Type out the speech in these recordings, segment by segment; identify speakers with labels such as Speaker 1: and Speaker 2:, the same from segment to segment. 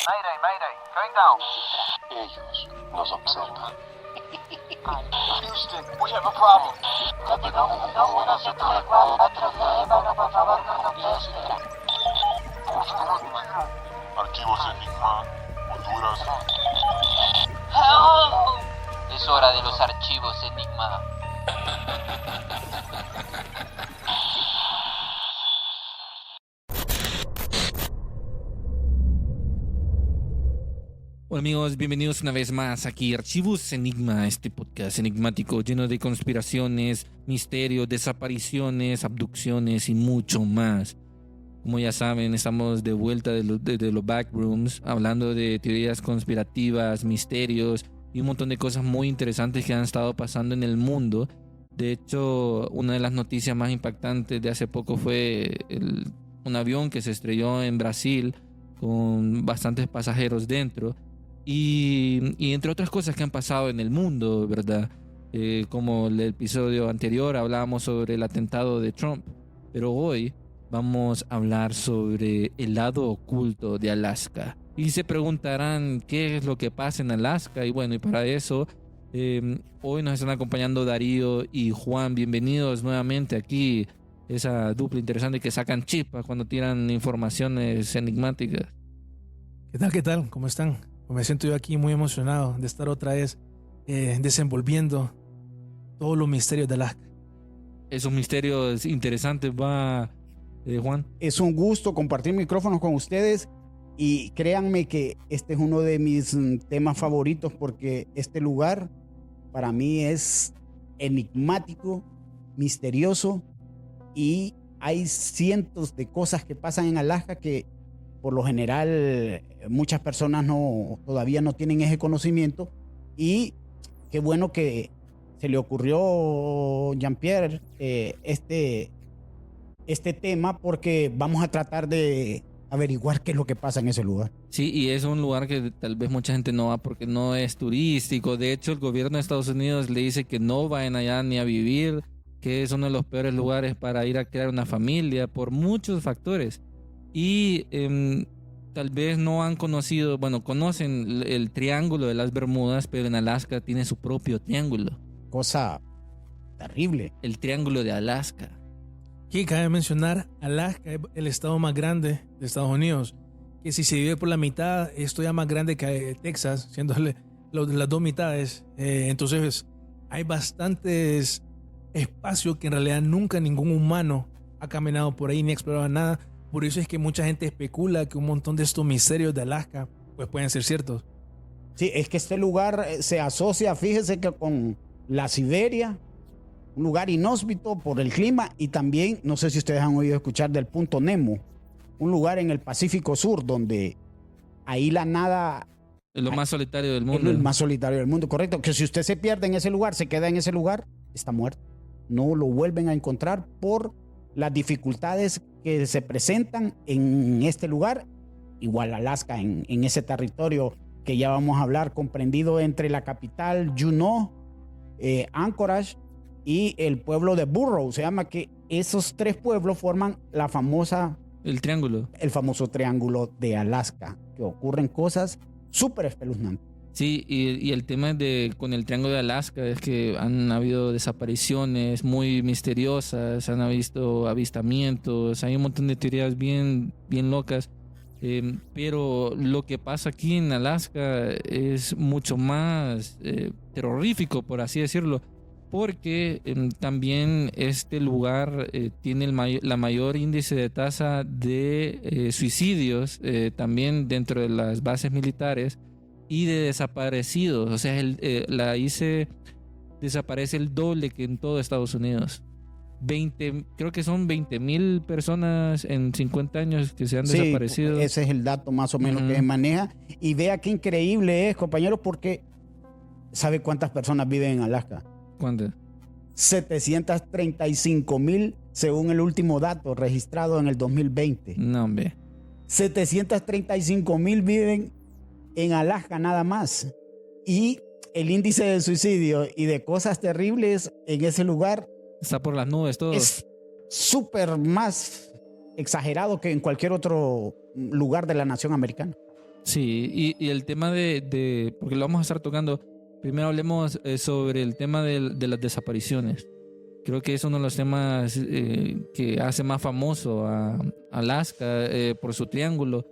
Speaker 1: Mayday, mayday, going down.
Speaker 2: Ellos nos observan.
Speaker 1: Houston, we have a problem.
Speaker 3: Código 1174, por favor, contesten.
Speaker 2: Archivos Enigma, Honduras.
Speaker 3: Help. Es hora de los archivos Enigma.
Speaker 4: Hola amigos, bienvenidos una vez más aquí a Archivos Enigma, este podcast enigmático lleno de conspiraciones, misterios, desapariciones, abducciones y mucho más. Como ya saben, estamos de vuelta de los backrooms, hablando de teorías conspirativas, misterios y un montón de cosas muy interesantes que han estado pasando en el mundo. De hecho, una de las noticias más impactantes de hace poco fue un avión que se estrelló en Brasil con bastantes pasajeros dentro. Y entre otras cosas que han pasado en el mundo, ¿verdad? Como el episodio anterior hablábamos sobre el atentado de Trump, pero hoy vamos a hablar sobre el lado oculto de Alaska. Y se preguntarán qué es lo que pasa en Alaska. Y bueno, y para eso hoy nos están acompañando Darío y Juan. Bienvenidos nuevamente aquí, esa dupla interesante que sacan chispas cuando tiran informaciones enigmáticas.
Speaker 5: ¿Qué tal? ¿Cómo están? Me siento yo aquí muy emocionado de estar otra vez desenvolviendo todos los misterios de Alaska.
Speaker 4: Esos misterios interesantes, Juan.
Speaker 6: Es un gusto compartir micrófonos con ustedes y créanme que este es uno de mis temas favoritos porque este lugar para mí es enigmático, misterioso y hay cientos de cosas que pasan en Alaska que por lo general muchas personas todavía no tienen ese conocimiento y qué bueno que se le ocurrió Jean-Pierre este tema porque vamos a tratar de averiguar qué es lo que pasa en ese lugar.
Speaker 4: Sí, y es un lugar que tal vez mucha gente no va porque no es turístico. De hecho, el gobierno de Estados Unidos le dice que no vayan allá ni a vivir, que es uno de los peores lugares para ir a crear una familia por muchos factores. Y tal vez no han conocido, conocen el Triángulo de las Bermudas, pero en Alaska tiene su propio triángulo.
Speaker 6: Cosa terrible.
Speaker 4: El Triángulo de Alaska.
Speaker 5: Aquí cabe mencionar, Alaska es el estado más grande de Estados Unidos, que si se divide por la mitad, esto ya más grande que Texas, siendo las dos mitades. Entonces hay bastantes espacios que en realidad nunca ningún humano ha caminado por ahí ni explorado nada. Por eso es que mucha gente especula que un montón de estos misterios de Alaska pues pueden ser ciertos.
Speaker 6: Sí, es que este lugar se asocia, fíjese que con la Siberia, un lugar inhóspito por el clima y también, no sé si ustedes han oído escuchar del Punto Nemo, un lugar en el Pacífico Sur donde ahí la nada...
Speaker 4: Es lo más solitario del mundo.
Speaker 6: Es el más solitario del mundo, correcto. Que si usted se pierde en ese lugar, se queda en ese lugar, está muerto. No lo vuelven a encontrar por las dificultades que se presentan en este lugar, igual Alaska, en ese territorio que ya vamos a hablar, comprendido entre la capital Juneau, Anchorage y el pueblo de Burroughs. Se llama que esos tres pueblos forman el famoso triángulo de Alaska, que ocurren cosas súper espeluznantes.
Speaker 4: Sí, y el tema con el Triángulo de Alaska es que han habido desapariciones muy misteriosas, han visto avistamientos, hay un montón de teorías bien locas, pero lo que pasa aquí en Alaska es mucho más terrorífico, por así decirlo, porque también este lugar tiene la mayor índice de tasa de suicidios también dentro de las bases militares y de desaparecidos. O sea, la ICE desaparece el doble que en todo Estados Unidos. Creo que son 20,000 personas en 50 años que se han desaparecido.
Speaker 6: Ese es el dato más o menos que se maneja. Y vea qué increíble es, compañeros, porque ¿sabe cuántas personas viven en Alaska?
Speaker 4: ¿Cuántas?
Speaker 6: 735,000 según el último dato registrado en el 2020.
Speaker 4: No, hombre.
Speaker 6: 735,000 viven en Alaska nada más. Y el índice de suicidio y de cosas terribles en ese lugar
Speaker 4: está por las nubes todo.
Speaker 6: Es súper más exagerado que en cualquier otro lugar de la nación americana.
Speaker 4: Sí, y el tema porque lo vamos a estar tocando, primero hablemos sobre el tema de las desapariciones. Creo que es uno de los temas que hace más famoso a Alaska por su triángulo.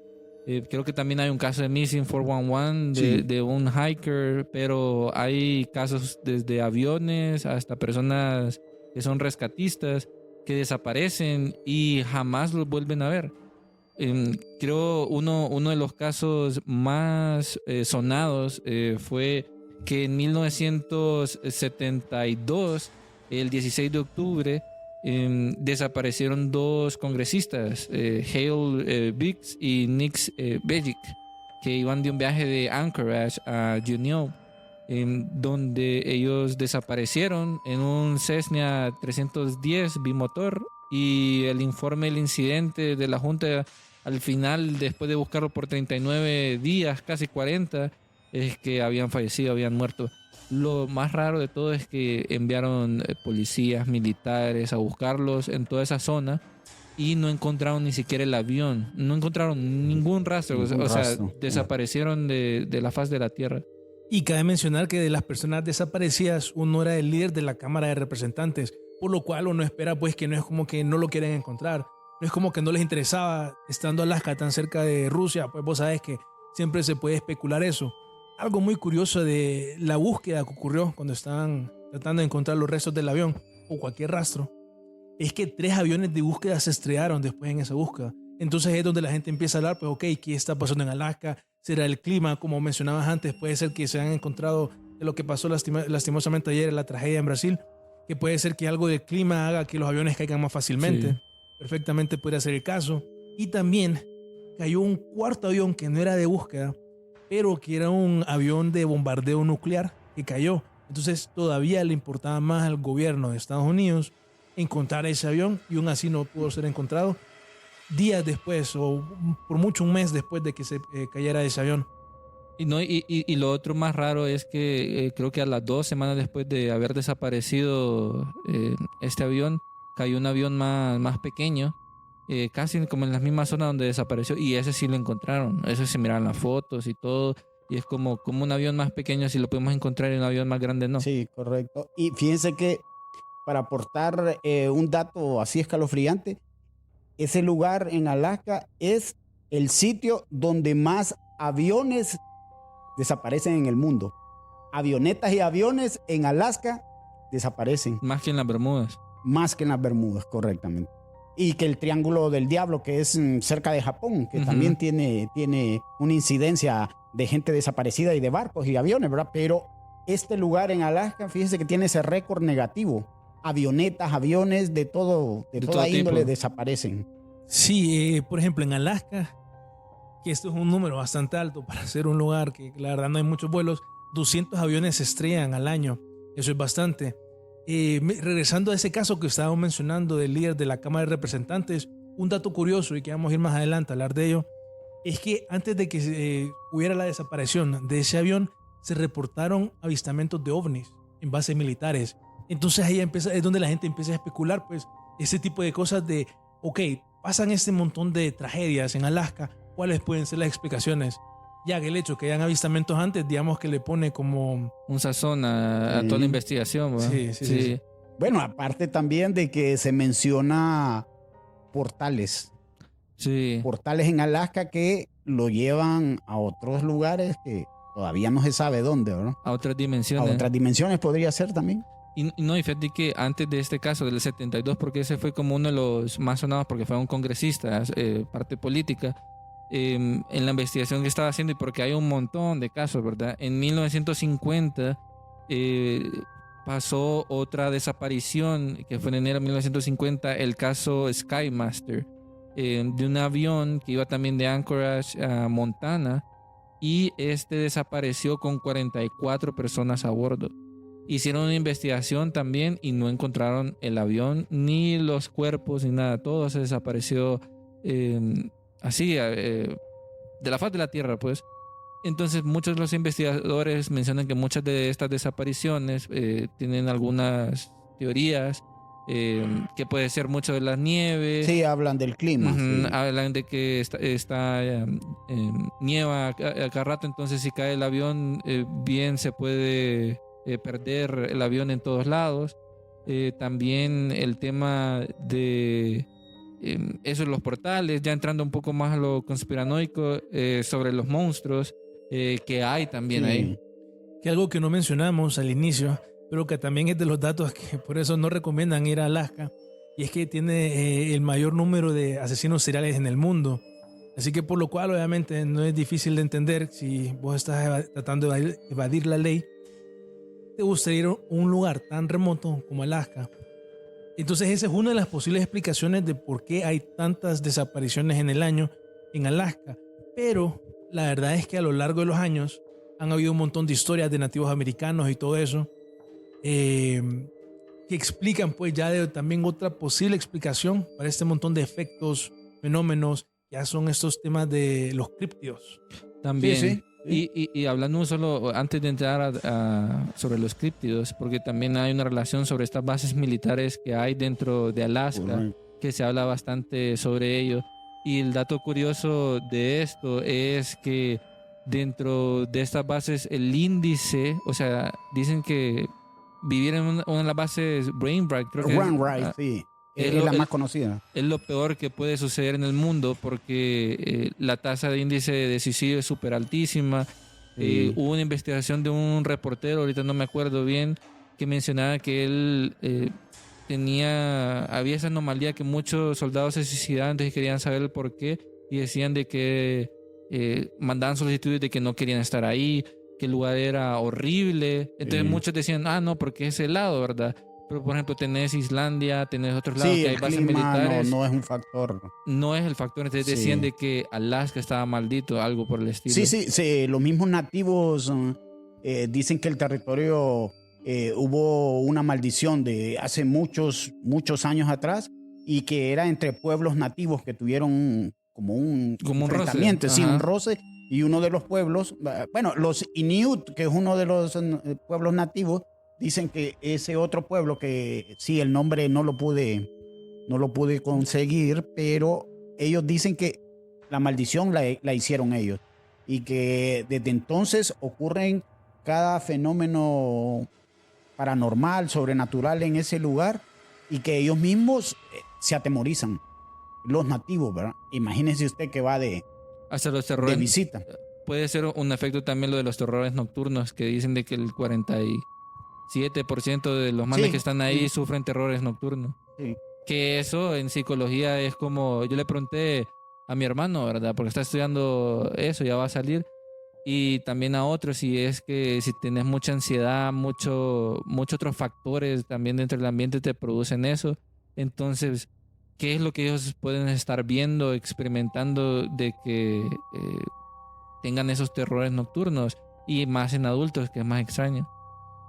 Speaker 4: Creo que también hay un caso de Missing 411
Speaker 6: Sí.
Speaker 4: de un hiker, pero hay casos desde aviones hasta personas que son rescatistas que desaparecen y jamás los vuelven a ver. Creo uno de los casos más sonados fue que en 1972, el 16 de octubre, desaparecieron dos congresistas, Hale Biggs y Nick Begich, que iban de un viaje de Anchorage a Juneau, donde ellos desaparecieron en un Cessna 310 bimotor, y el informe del incidente de la Junta al final, después de buscarlo por 39 días, casi 40, es que habían fallecido, habían muerto. Lo más raro de todo es que enviaron policías, militares a buscarlos en toda esa zona y no encontraron ni siquiera el avión, no encontraron ningún rastro,
Speaker 6: Ningún
Speaker 4: o sea,
Speaker 6: rastro.
Speaker 4: desaparecieron de la faz de la tierra.
Speaker 5: Y cabe mencionar que de las personas desaparecidas, uno era el líder de la Cámara de Representantes, por lo cual uno espera pues que no es como que no lo quieren encontrar, no es como que no les interesaba estando Alaska tan cerca de Rusia, pues vos sabés que siempre se puede especular eso. Algo muy curioso de la búsqueda que ocurrió cuando estaban tratando de encontrar los restos del avión o cualquier rastro, es que 3 aviones de búsqueda se estrellaron después en esa búsqueda. Entonces es donde la gente empieza a hablar, pues ok, ¿qué está pasando en Alaska? ¿Será el clima? Como mencionabas antes, puede ser que se han encontrado de lo que pasó lastimosamente ayer en la tragedia en Brasil, que puede ser que algo del clima haga que los aviones caigan más fácilmente.
Speaker 4: Sí.
Speaker 5: Perfectamente podría ser el caso. Y también cayó un cuarto avión que no era de búsqueda, pero que era un avión de bombardeo nuclear que cayó. Entonces todavía le importaba más al gobierno de Estados Unidos encontrar ese avión, y aún así no pudo ser encontrado días después, o por mucho un mes después de que se cayera ese avión.
Speaker 4: Y lo otro más raro es que creo que a las 2 semanas después de haber desaparecido este avión, cayó un avión más pequeño, casi como en la misma zona donde desapareció, y ese sí lo encontraron. Ese se miraron las fotos y todo, y es como un avión más pequeño, si lo podemos encontrar, en un avión más grande no.
Speaker 6: Sí, correcto. Y fíjense que para aportar un dato así escalofriante, ese lugar en Alaska es el sitio donde más aviones desaparecen en el mundo. Avionetas y aviones en Alaska desaparecen
Speaker 4: Más que en las Bermudas.
Speaker 6: más que en las Bermudas, correctamente. Y que el Triángulo del Diablo, que es cerca de Japón, que
Speaker 4: Ujú.
Speaker 6: también tiene una incidencia de gente desaparecida y de barcos y aviones, ¿verdad? Pero este lugar en Alaska, fíjense que tiene ese récord negativo. Avionetas, aviones de toda
Speaker 4: todo
Speaker 6: índole
Speaker 4: tipo.
Speaker 6: desaparecen.
Speaker 5: Sí, por ejemplo en Alaska, que esto es un número bastante alto para ser un lugar que la verdad no hay muchos vuelos, 200 aviones se estrellan al año. Eso es bastante. Regresando a ese caso que estábamos mencionando del líder de la Cámara de Representantes, un dato curioso, y que vamos a ir más adelante a hablar de ello, es que antes de que hubiera la desaparición de ese avión, se reportaron avistamientos de ovnis en bases militares. Entonces ahí es donde la gente empieza a especular, pues, ese tipo de cosas de, ok, pasan este montón de tragedias en Alaska, ¿cuáles pueden ser las explicaciones? Ya que el hecho que hayan avistamientos antes, digamos que le pone como...
Speaker 4: Un sazón a toda la investigación, ¿verdad?
Speaker 5: Sí.
Speaker 6: Bueno, aparte también de que se menciona portales en Alaska que lo llevan a otros lugares que todavía no se sabe dónde, ¿no?
Speaker 4: A otras
Speaker 6: A
Speaker 4: dimensiones.
Speaker 6: otras dimensiones podría ser también.
Speaker 4: Y fíjate que antes de este caso, del 72, porque ese fue como uno de los más sonados, porque fue un congresista, parte política, en la investigación que estaba haciendo, y porque hay un montón de casos, ¿verdad? En 1950 pasó otra desaparición, que fue en enero de 1950, el caso Skymaster, de un avión que iba también de Anchorage a Montana, y este desapareció con 44 personas a bordo. Hicieron una investigación también y no encontraron el avión, ni los cuerpos, ni nada. Todo se desapareció así, de la faz de la tierra, pues. Entonces, muchos de los investigadores mencionan que muchas de estas desapariciones tienen algunas teorías que puede ser mucho de las nieves.
Speaker 6: Sí, hablan del clima.
Speaker 4: Ujú,
Speaker 6: Sí.
Speaker 4: hablan de que nieva a cada rato, entonces si cae el avión, bien se puede perder el avión en todos lados. También el tema de eso, los portales, ya entrando un poco más a lo conspiranoico, sobre los monstruos que hay también
Speaker 6: Sí.
Speaker 4: ahí.
Speaker 5: Que algo que no mencionamos al inicio, pero que también es de los datos que por eso no recomiendan ir a Alaska, y es que tiene el mayor número de asesinos seriales en el mundo. Así que por lo cual obviamente no es difícil de entender si vos estás tratando de evadir la ley, te gustaría ir a un lugar tan remoto como Alaska. Entonces esa es una de las posibles explicaciones de por qué hay tantas desapariciones en el año en Alaska. Pero la verdad es que a lo largo de los años han habido un montón de historias de nativos americanos y todo eso, que explican pues ya también otra posible explicación para este montón de efectos, fenómenos, ya son estos temas de los críptidos.
Speaker 4: También.
Speaker 6: Sí, sí.
Speaker 4: Y hablando solo antes de entrar sobre los críptidos, porque también hay una relación sobre estas bases militares que hay dentro de Alaska,
Speaker 6: Correcto.
Speaker 4: que se habla bastante sobre ello. Y el dato curioso de esto es que dentro de estas bases el índice, o sea, dicen que vivir en una de las bases Brainbright, creo que
Speaker 6: Wainwright, sí. Es la más conocida.
Speaker 4: es lo peor que puede suceder en el mundo, porque la tasa de índice de suicidio es súper altísima.
Speaker 6: Sí.
Speaker 4: Hubo una investigación de un reportero, ahorita no me acuerdo bien, que mencionaba que él había esa anomalía que muchos soldados se suicidaban, entonces querían saber el por qué, y decían de que mandaban solicitudes de que no querían estar ahí, que el lugar era horrible. Entonces
Speaker 6: Sí.
Speaker 4: muchos decían, no, porque es helado, ¿verdad? Pero por ejemplo tenés Islandia, tenés otros lados
Speaker 6: Sí,
Speaker 4: que hay
Speaker 6: el
Speaker 4: bases
Speaker 6: clima
Speaker 4: militares.
Speaker 6: no es un factor.
Speaker 4: No es el factor, entonces
Speaker 6: Sí.
Speaker 4: decían de que Alaska estaba maldito, algo por el estilo.
Speaker 6: Sí, los mismos nativos dicen que el territorio hubo una maldición de hace muchos años atrás, y que era entre pueblos nativos que tuvieron como un
Speaker 4: Como un roce.
Speaker 6: enfrentamiento, sí,
Speaker 4: Ajá.
Speaker 6: un roce, y uno de los pueblos, bueno, los Inuit, que es uno de los pueblos nativos, dicen que ese otro pueblo, que sí, el nombre no lo pude conseguir, pero ellos dicen que la maldición la hicieron ellos, y que desde entonces ocurren cada fenómeno paranormal, sobrenatural en ese lugar, y que ellos mismos se atemorizan, los nativos, ¿verdad? Imagínese usted que va de
Speaker 4: Hasta los terrores.
Speaker 6: visita.
Speaker 4: Puede ser un efecto también lo de los terrores nocturnos, que dicen de que el 47% de los manes
Speaker 6: Sí,
Speaker 4: que están ahí
Speaker 6: sí.
Speaker 4: sufren terrores nocturnos.
Speaker 6: Sí.
Speaker 4: Que eso en psicología es como, yo le pregunté a mi hermano, ¿verdad? Porque está estudiando eso, ya va a salir. Y también a otros, si es que si tienes mucha ansiedad, muchos otros factores también dentro del ambiente te producen eso. Entonces, ¿qué es lo que ellos pueden estar viendo, experimentando de que tengan esos terrores nocturnos? Y más en adultos, que es más extraño.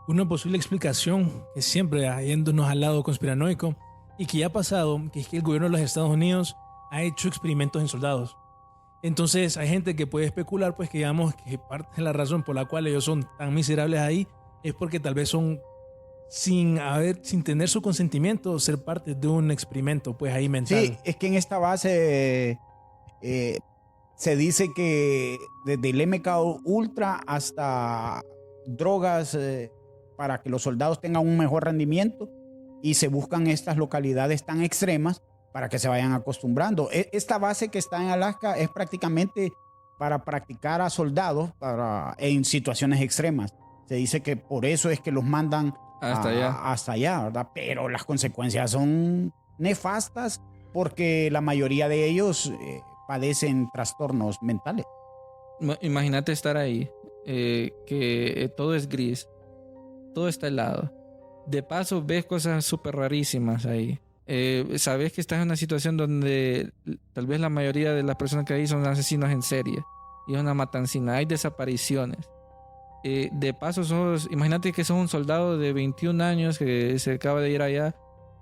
Speaker 5: Una posible explicación que siempre yéndonos al lado conspiranoico y que ya ha pasado, que es que el gobierno de los Estados Unidos ha hecho experimentos en soldados. Entonces hay gente que puede especular, pues, que digamos que parte de la razón por la cual ellos son tan miserables ahí es porque tal vez son sin tener su consentimiento, ser parte de un experimento, pues ahí mental.
Speaker 6: Sí, es que en esta base se dice que desde el MK Ultra hasta drogas para que los soldados tengan un mejor rendimiento, y se buscan estas localidades tan extremas para que se vayan acostumbrando. Esta base que está en Alaska es prácticamente para practicar a soldados en situaciones extremas. Se dice que por eso es que los mandan hasta allá, ¿verdad? Pero las consecuencias son nefastas, porque la mayoría de ellos padecen trastornos mentales.
Speaker 4: Imagínate estar ahí, que todo es gris, todo está helado. De paso ves cosas súper rarísimas ahí. Sabes que estás en una situación donde tal vez la mayoría de las personas que hay son asesinos en serie, y es una matancina, hay desapariciones. De paso imagínate que sos un soldado de 21 años que se acaba de ir allá,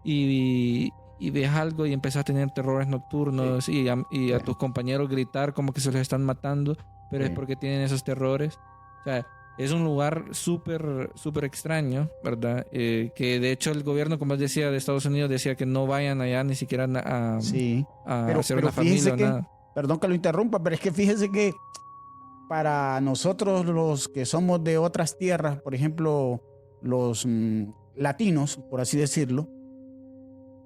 Speaker 4: y ves algo y empiezas a tener terrores nocturnos, sí. y a tus compañeros gritar como que se los están matando, pero es porque tienen esos terrores. O sea, es un lugar súper extraño, ¿verdad? Que de hecho el gobierno, como decía, de Estados Unidos decía que no vayan allá ni siquiera
Speaker 6: Sí.
Speaker 4: a
Speaker 6: Pero-
Speaker 4: hacer
Speaker 6: pero
Speaker 4: una familia
Speaker 6: fíjese
Speaker 4: o
Speaker 6: que-
Speaker 4: nada.
Speaker 6: Perdón que lo interrumpa, pero es que fíjese que para nosotros los que somos de otras tierras, por ejemplo, los latinos, por así decirlo,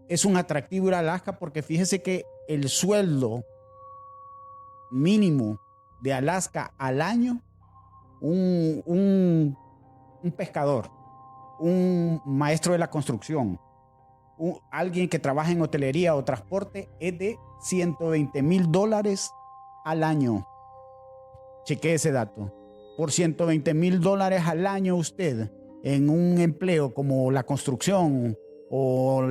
Speaker 6: es un atractivo ir a Alaska porque fíjese que el sueldo mínimo de Alaska al año, un pescador, un maestro de la construcción, alguien que trabaja en hotelería o transporte, es de $120,000 al año. Cheque ese dato. Por $120,000 al año usted en un empleo como la construcción o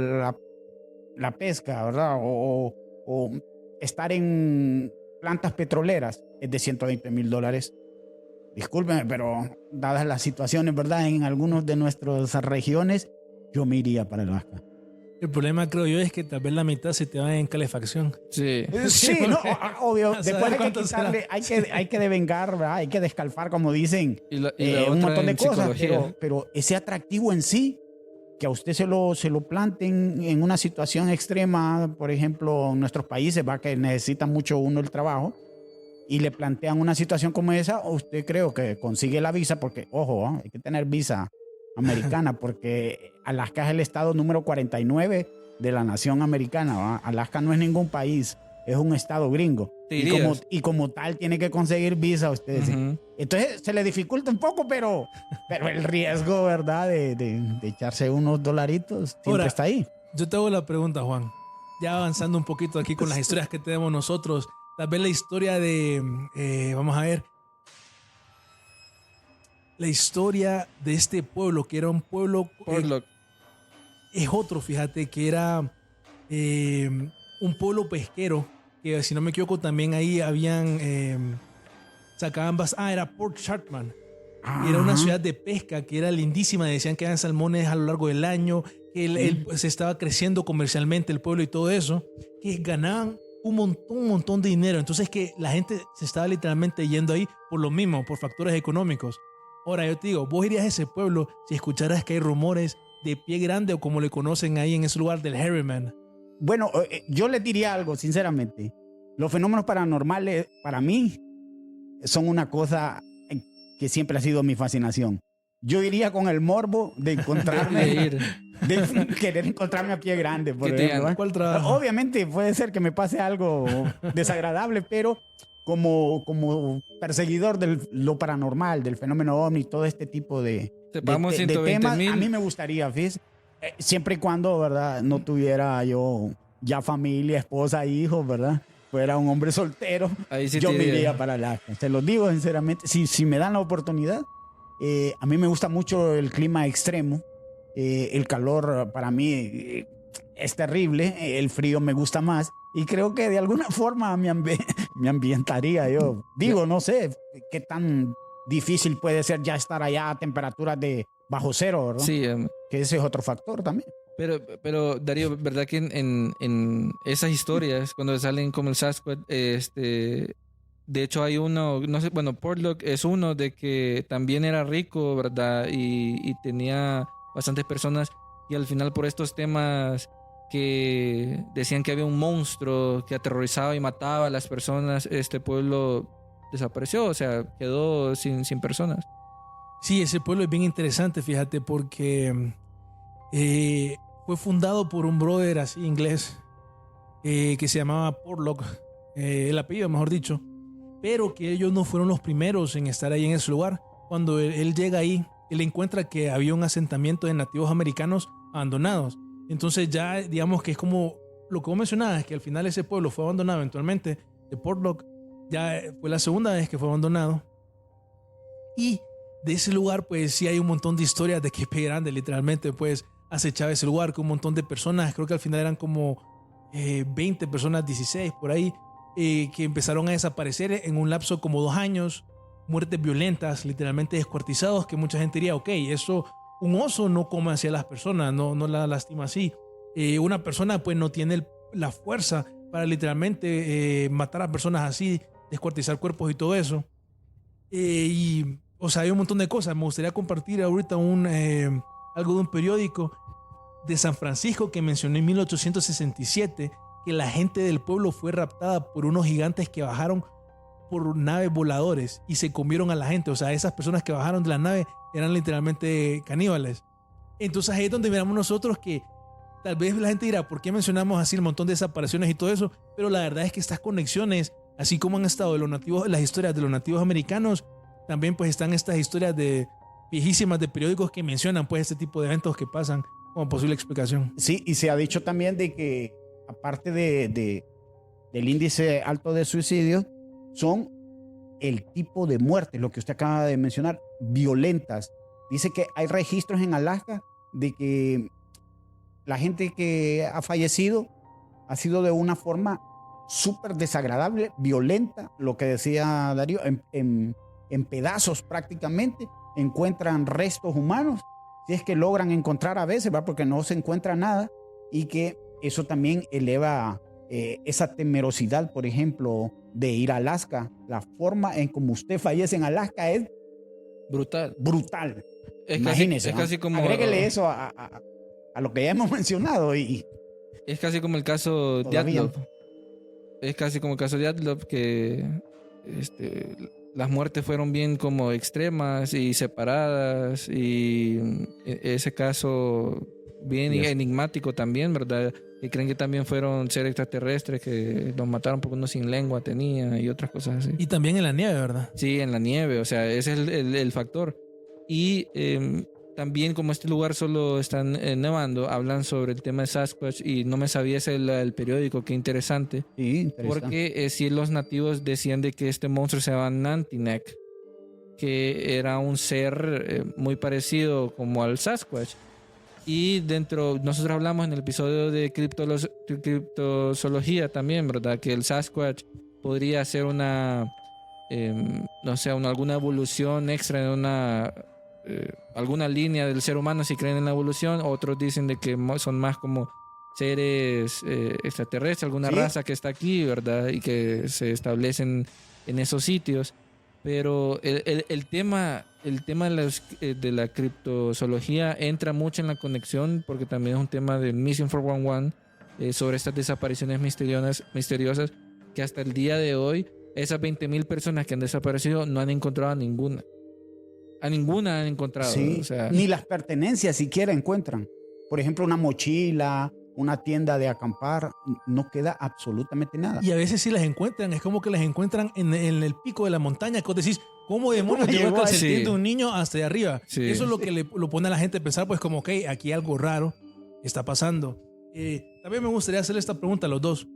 Speaker 6: la pesca, ¿verdad? O estar en plantas petroleras es de $120,000. Discúlpeme, pero dadas las situaciones, ¿verdad? En algunas de nuestras regiones, yo me iría para Alaska.
Speaker 5: El problema, creo yo, es que tal vez la mitad se te va en calefacción.
Speaker 4: Sí.
Speaker 6: Sí, no, obvio.
Speaker 5: A saber
Speaker 6: Después hay que
Speaker 5: cuánto
Speaker 6: quitarle, hay que devengar, ¿verdad? Hay que descalfar, como dicen,
Speaker 4: Y la
Speaker 6: un
Speaker 4: otra
Speaker 6: montón de
Speaker 4: en
Speaker 6: cosas.
Speaker 4: psicología.
Speaker 6: Pero ese atractivo en sí, que a usted se lo planten en una situación extrema, por ejemplo, en nuestros países, va que necesita mucho uno el trabajo, y le plantean una situación como esa, usted creo que consigue la visa, porque, ojo, hay que tener visa americana, porque Alaska es el estado número 49 de la nación americana, ¿va? Alaska no es ningún país, es un estado gringo.
Speaker 4: ¿Te
Speaker 6: Y como,
Speaker 4: irías?
Speaker 6: y como tal tiene que conseguir visa ustedes.
Speaker 4: Ujú.
Speaker 6: Entonces se le dificulta un poco, pero el riesgo, ¿verdad? De echarse unos dolaritos siempre
Speaker 5: Ahora,
Speaker 6: está ahí.
Speaker 5: Yo te hago la pregunta, Juan. Ya avanzando un poquito aquí con las historias que tenemos nosotros. Tal vez la historia de... vamos a ver. La historia de este pueblo, que era un pueblo...
Speaker 4: Portlock.
Speaker 5: es otro, fíjate, que era un pueblo pesquero, que si no me equivoco también ahí habían... sacaban... era Port Chartman. Y era una
Speaker 6: Ajá.
Speaker 5: ciudad de pesca que era lindísima. Decían que eran salmones a lo largo del año, que se estaba creciendo comercialmente el pueblo y todo eso, que ganaban un montón de dinero. Entonces que la gente se estaba literalmente yendo ahí por lo mismo, por factores económicos. Ahora yo te digo, vos irías a ese pueblo si escucharas que hay rumores de Pie Grande o como le conocen ahí en ese lugar del Harriman.
Speaker 6: Bueno, yo les diría algo, sinceramente. Los fenómenos paranormales, para mí, son una cosa que siempre ha sido mi fascinación. Yo iría con el morbo de encontrarme,
Speaker 4: De ir.
Speaker 6: de querer encontrarme a Pie Grande, por
Speaker 4: Que te
Speaker 6: ejemplo,
Speaker 4: digan,
Speaker 6: ¿eh?
Speaker 5: ¿Cuál trabajo?
Speaker 6: Obviamente puede ser que me pase algo desagradable, pero como perseguidor de lo paranormal, del fenómeno ovni, todo este tipo de
Speaker 4: Vamos,
Speaker 6: de
Speaker 4: 120
Speaker 6: temas,
Speaker 4: mil.
Speaker 6: a mí me gustaría, fíjese, siempre y cuando, ¿verdad? No tuviera yo ya familia, esposa, hijos, ¿verdad? Fuera un hombre soltero,
Speaker 4: Ahí sí
Speaker 6: yo
Speaker 4: te
Speaker 6: me
Speaker 4: iría.
Speaker 6: iría para Alaska. Se los digo sinceramente, si me dan la oportunidad, a mí me gusta mucho el clima extremo, el calor para mí es terrible, el frío me gusta más y creo que de alguna forma me ambientaría yo. Digo, no sé qué tan difícil puede ser ya estar allá a temperaturas de bajo cero, ¿verdad?
Speaker 4: Sí,
Speaker 6: Que ese es otro factor también.
Speaker 4: pero Darío, ¿verdad que en esas historias, cuando salen como el Sasquatch, de hecho hay uno, no sé, bueno, Portlock es uno de que también era rico, ¿verdad? Y tenía bastantes personas y al final por estos temas que decían que había un monstruo que aterrorizaba y mataba a las personas, este pueblo desapareció, o sea, quedó sin personas.
Speaker 5: Sí, ese pueblo es bien interesante, fíjate, porque fue fundado por un brother así inglés que se llamaba Portlock, el apellido, mejor dicho, pero que ellos no fueron los primeros en estar ahí en ese lugar. Cuando él llega ahí, él encuentra que había un asentamiento de nativos americanos abandonados. Entonces ya digamos que es como lo que vos mencionabas, que al final ese pueblo fue abandonado eventualmente de Portlock. Ya fue la segunda vez que fue abandonado. Y de ese lugar pues sí hay un montón de historias de que Pie Grande literalmente pues acechaba ese lugar con un montón de personas. Creo que al final eran como 20 personas, 16 por ahí, que empezaron a desaparecer en un lapso como 2 años. Muertes violentas, literalmente descuartizados, que mucha gente diría, ok, eso, un oso no come hacia las personas, no la lastima así. Una persona pues no tiene la fuerza para literalmente matar a personas así, descuartizar cuerpos y todo eso. O sea, hay un montón de cosas. Me gustaría compartir ahorita algo de un periódico de San Francisco que mencioné en 1867, que la gente del pueblo fue raptada por unos gigantes que bajaron por naves voladores y se comieron a la gente. O sea, esas personas que bajaron de la nave eran literalmente caníbales. Entonces ahí es donde miramos nosotros que tal vez la gente dirá, ¿por qué mencionamos así el montón de desapariciones y todo eso? Pero la verdad es que estas conexiones, así como han estado de los nativos, las historias de los nativos americanos, también pues están estas historias viejísimas de periódicos que mencionan pues este tipo de eventos que pasan como posible explicación.
Speaker 6: Sí, y se ha dicho también de que aparte del índice alto de suicidio, son el tipo de muerte, lo que usted acaba de mencionar, violentas. Dice que hay registros en Alaska de que la gente que ha fallecido ha sido de una forma súper desagradable, violenta, lo que decía Darío, en pedazos prácticamente, encuentran restos humanos, si es que logran encontrar a veces, ¿verdad? Porque no se encuentra nada, y que eso también eleva esa temerosidad, por ejemplo, de ir a Alaska. La forma en como usted fallece en Alaska es
Speaker 4: Brutal.
Speaker 6: brutal.
Speaker 4: Imagínese. Es
Speaker 6: ¿no?
Speaker 4: casi como.
Speaker 6: Agréguele eso a lo que ya hemos mencionado y
Speaker 4: Es casi como el caso de
Speaker 6: todavía.
Speaker 4: Dyatlov. Es casi como el caso de Dyatlov, que las muertes fueron bien como extremas y separadas, y ese caso bien
Speaker 6: Yes.
Speaker 4: enigmático también, ¿verdad? Que creen que también fueron seres extraterrestres que los mataron porque uno sin lengua tenía y otras cosas así.
Speaker 5: Y también en la nieve, ¿verdad?
Speaker 4: Sí, en la nieve, o sea, ese es el factor. Y también como este lugar solo están nevando, hablan sobre el tema de Sasquatch, y no me sabía ese el periódico, qué interesante.
Speaker 6: Sí, interesante.
Speaker 4: Porque sí, los nativos decían de que este monstruo se llama Nantinek, que era un ser muy parecido como al Sasquatch. Y nosotros hablamos en el episodio de criptozoología también, ¿verdad? Que el Sasquatch podría ser una, no sé, alguna evolución extra en alguna línea del ser humano, si creen en la evolución. Otros dicen de que son más como seres extraterrestres, alguna
Speaker 6: Sí.
Speaker 4: raza que está aquí, ¿verdad? Y que se establecen en esos sitios. Pero el tema de la criptozoología entra mucho en la conexión, porque también es un tema de Missing 411, sobre estas desapariciones misteriosas, que hasta el día de hoy, esas 20,000 personas que han desaparecido no han encontrado a ninguna. A ninguna han encontrado.
Speaker 6: Sí,
Speaker 4: O sea,
Speaker 6: ni las pertenencias siquiera encuentran. Por ejemplo, una mochila, una tienda de acampar, no queda absolutamente nada.
Speaker 5: Y a veces si las encuentran, es como que las encuentran en el pico de la montaña, que vos decís, ¿cómo demonios llegó el
Speaker 6: llegó ahí?
Speaker 5: calcetín
Speaker 4: Sí.
Speaker 5: de un niño hasta allá arriba?
Speaker 4: Sí.
Speaker 5: Eso es lo que lo pone a la gente a pensar, pues como, ok, aquí algo raro está pasando. También me gustaría hacerle esta pregunta a los dos.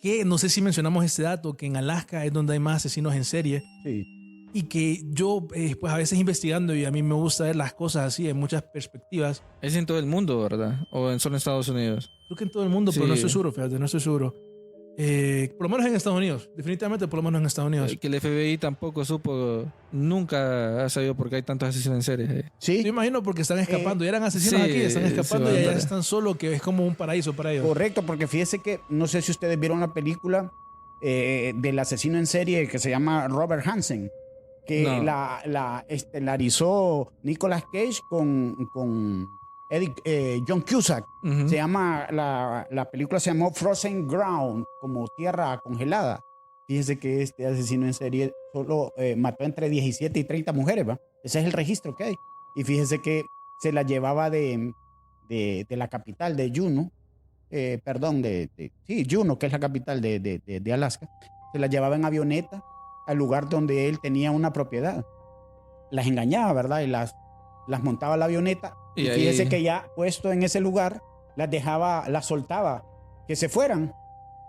Speaker 5: Que no sé si mencionamos este dato, que en Alaska es donde hay más asesinos en serie,
Speaker 6: Sí.
Speaker 5: y que yo, pues a veces investigando, y a mí me gusta ver las cosas así, en muchas perspectivas.
Speaker 4: es en todo el mundo, ¿verdad? O solo en Estados Unidos.
Speaker 5: Creo que en todo el mundo, pero
Speaker 4: Sí.
Speaker 5: no estoy seguro, fíjate, no estoy seguro. Por lo menos en Estados Unidos, definitivamente por lo menos en Estados Unidos.
Speaker 4: Que el FBI tampoco nunca ha sabido por qué hay tantos asesinos en serie.
Speaker 6: Sí,
Speaker 5: Yo imagino porque están escapando, y eran asesinos
Speaker 4: sí,
Speaker 5: aquí, están escapando
Speaker 4: sí,
Speaker 5: y allá
Speaker 4: ¿verdad?
Speaker 5: están solo, que es como un paraíso para ellos.
Speaker 6: correcto, porque fíjese que, no sé si ustedes vieron la película del asesino en serie que se llama Robert Hansen, que
Speaker 4: No.
Speaker 6: la estelarizó Nicolas Cage con John Cusack.
Speaker 4: Ujú.
Speaker 6: Se llama, la película se llamó Frozen Ground, como tierra congelada. Fíjese que este asesino en serie solo mató entre 17 y 30 mujeres, ¿va? Ese es el registro que hay. Y fíjese que se la llevaba de la capital de Juneau, perdón, sí, Juneau, que es la capital de Alaska. Se la llevaba en avioneta al lugar donde él tenía una propiedad. Las engañaba, ¿verdad? Y las montaba a la avioneta.
Speaker 4: Y
Speaker 6: Y
Speaker 4: ahí-
Speaker 6: fíjese que ya puesto en ese lugar, las soltaba, que se fueran,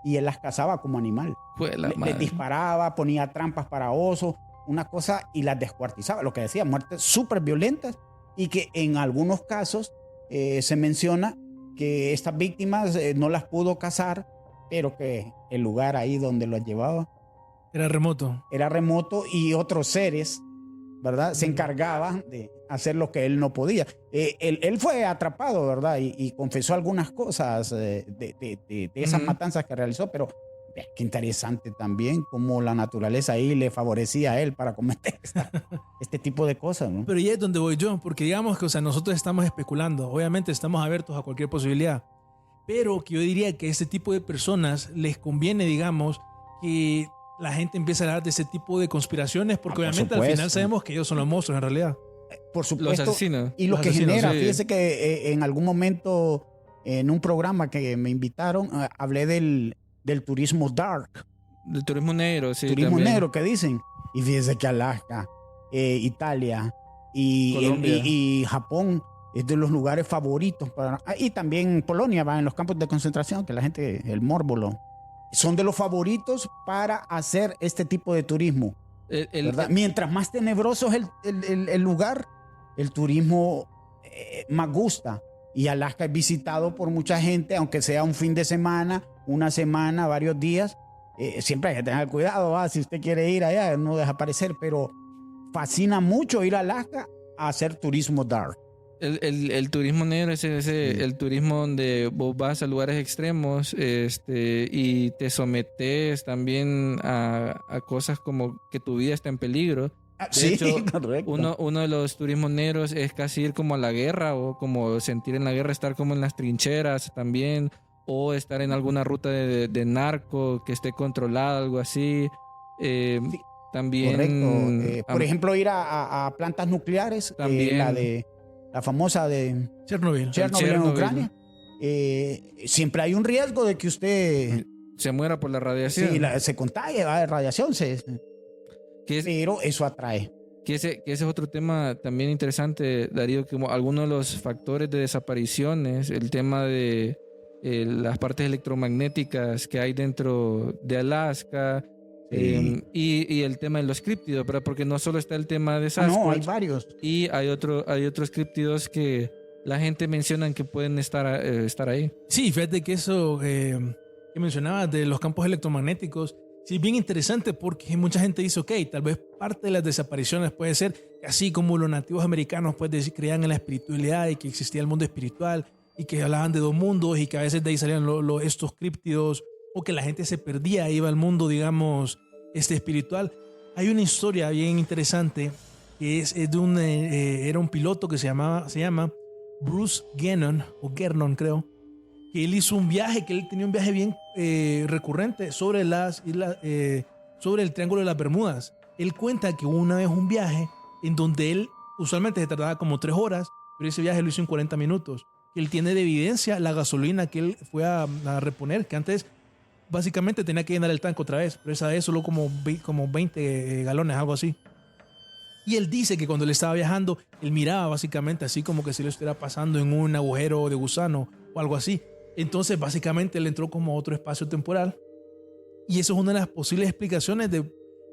Speaker 6: y él las cazaba como animal.
Speaker 4: Fue la
Speaker 6: Les
Speaker 4: madre.
Speaker 6: disparaba, ponía trampas para osos, una cosa, y las descuartizaba. Lo que decía, muertes súper violentas, y que en algunos casos se menciona que estas víctimas no las pudo cazar, pero que el lugar ahí donde las llevaba
Speaker 5: Era remoto.
Speaker 6: era remoto, y otros seres, ¿verdad? Se encargaban de hacer lo que él no podía. Él fue atrapado, ¿verdad? Y confesó algunas cosas de esas
Speaker 4: Ujú.
Speaker 6: matanzas que realizó, pero Qué interesante también cómo la naturaleza ahí le favorecía a él para cometer este tipo de cosas, ¿no?
Speaker 5: Pero ya es donde voy yo, porque digamos que, o sea, nosotros estamos especulando, obviamente estamos abiertos a cualquier posibilidad, pero que yo diría que a este tipo de personas les conviene, digamos, que la gente empiece a hablar de ese tipo de conspiraciones, porque
Speaker 6: por
Speaker 5: obviamente al
Speaker 6: supuesto.
Speaker 5: final sabemos que ellos son los monstruos en realidad.
Speaker 6: Por
Speaker 4: Los
Speaker 6: supuesto.
Speaker 4: asesinos.
Speaker 6: Y lo
Speaker 5: Los
Speaker 6: que
Speaker 5: asesinos,
Speaker 6: genera,
Speaker 4: sí.
Speaker 6: fíjese que en algún momento en un programa que me invitaron, hablé del turismo dark,
Speaker 4: El turismo negro, sí.
Speaker 6: turismo
Speaker 4: también.
Speaker 6: negro que dicen. Y fíjese que Alaska, Italia
Speaker 4: Colombia.
Speaker 6: y Japón es de los lugares favoritos para, y también Polonia va en los campos de concentración, que la gente, el mórbolo, son de los favoritos para hacer este tipo de turismo. ¿Verdad? Mientras más tenebroso es el lugar, el turismo más gusta. Y Alaska es visitado por mucha gente, aunque sea un fin de semana, una semana, varios días. Siempre hay que tener cuidado, ¿va? Si usted quiere ir allá, no desaparecer, pero fascina mucho ir a Alaska a hacer turismo dark.
Speaker 4: El turismo negro es el turismo donde vos vas a lugares extremos y te sometes también a cosas como que tu vida está en peligro. De hecho,
Speaker 6: correcto.
Speaker 4: uno de los turismos negros es casi ir como a la guerra o como sentir en la guerra, estar como en las trincheras también, o estar en alguna ruta de narco que esté controlada, algo así. También,
Speaker 6: Correcto. Por ejemplo, ir a plantas nucleares,
Speaker 4: También.
Speaker 6: la famosa de
Speaker 5: Chernobyl.
Speaker 6: en
Speaker 4: Chernobyl.
Speaker 6: Ucrania. Siempre hay un riesgo de que usted
Speaker 4: se muera por la radiación.
Speaker 6: sí, se contagie de radiación, pero eso atrae.
Speaker 4: Que ese es otro tema también interesante, Darío, como algunos de los factores de desapariciones, el tema de las partes electromagnéticas que hay dentro de Alaska,
Speaker 6: Sí.
Speaker 4: y el tema de los críptidos, ¿verdad? Porque no solo está el tema de Sasquatch,
Speaker 6: No, hay varios.
Speaker 4: y hay otros críptidos que la gente menciona que pueden estar ahí.
Speaker 5: Sí, fíjate que eso que mencionabas de los campos electromagnéticos, sí, es bien interesante porque mucha gente dice, ok, tal vez parte de las desapariciones puede ser que así como los nativos americanos pues creían en la espiritualidad y que existía el mundo espiritual y que hablaban de dos mundos y que a veces de ahí salían estos críptidos o que la gente se perdía, iba al mundo, digamos, espiritual. Hay una historia bien interesante que es de era un piloto que se llama Bruce Gannon, o Gernon creo, que él hizo un viaje, que él tenía un viaje bien recurrente sobre sobre el Triángulo de las Bermudas. Él cuenta que hubo una vez un viaje en donde él usualmente se tardaba como 3 horas, pero ese viaje lo hizo en 40 minutos. Él tiene de evidencia la gasolina que él fue a reponer, que antes básicamente tenía que llenar el tanque otra vez, pero esa vez solo como 20 galones, algo así. Y él dice que cuando él estaba viajando, él miraba básicamente así como que si lo estuviera pasando en un agujero de gusano o algo así. Entonces básicamente él entró como a otro espacio temporal. Y eso es una de las posibles explicaciones de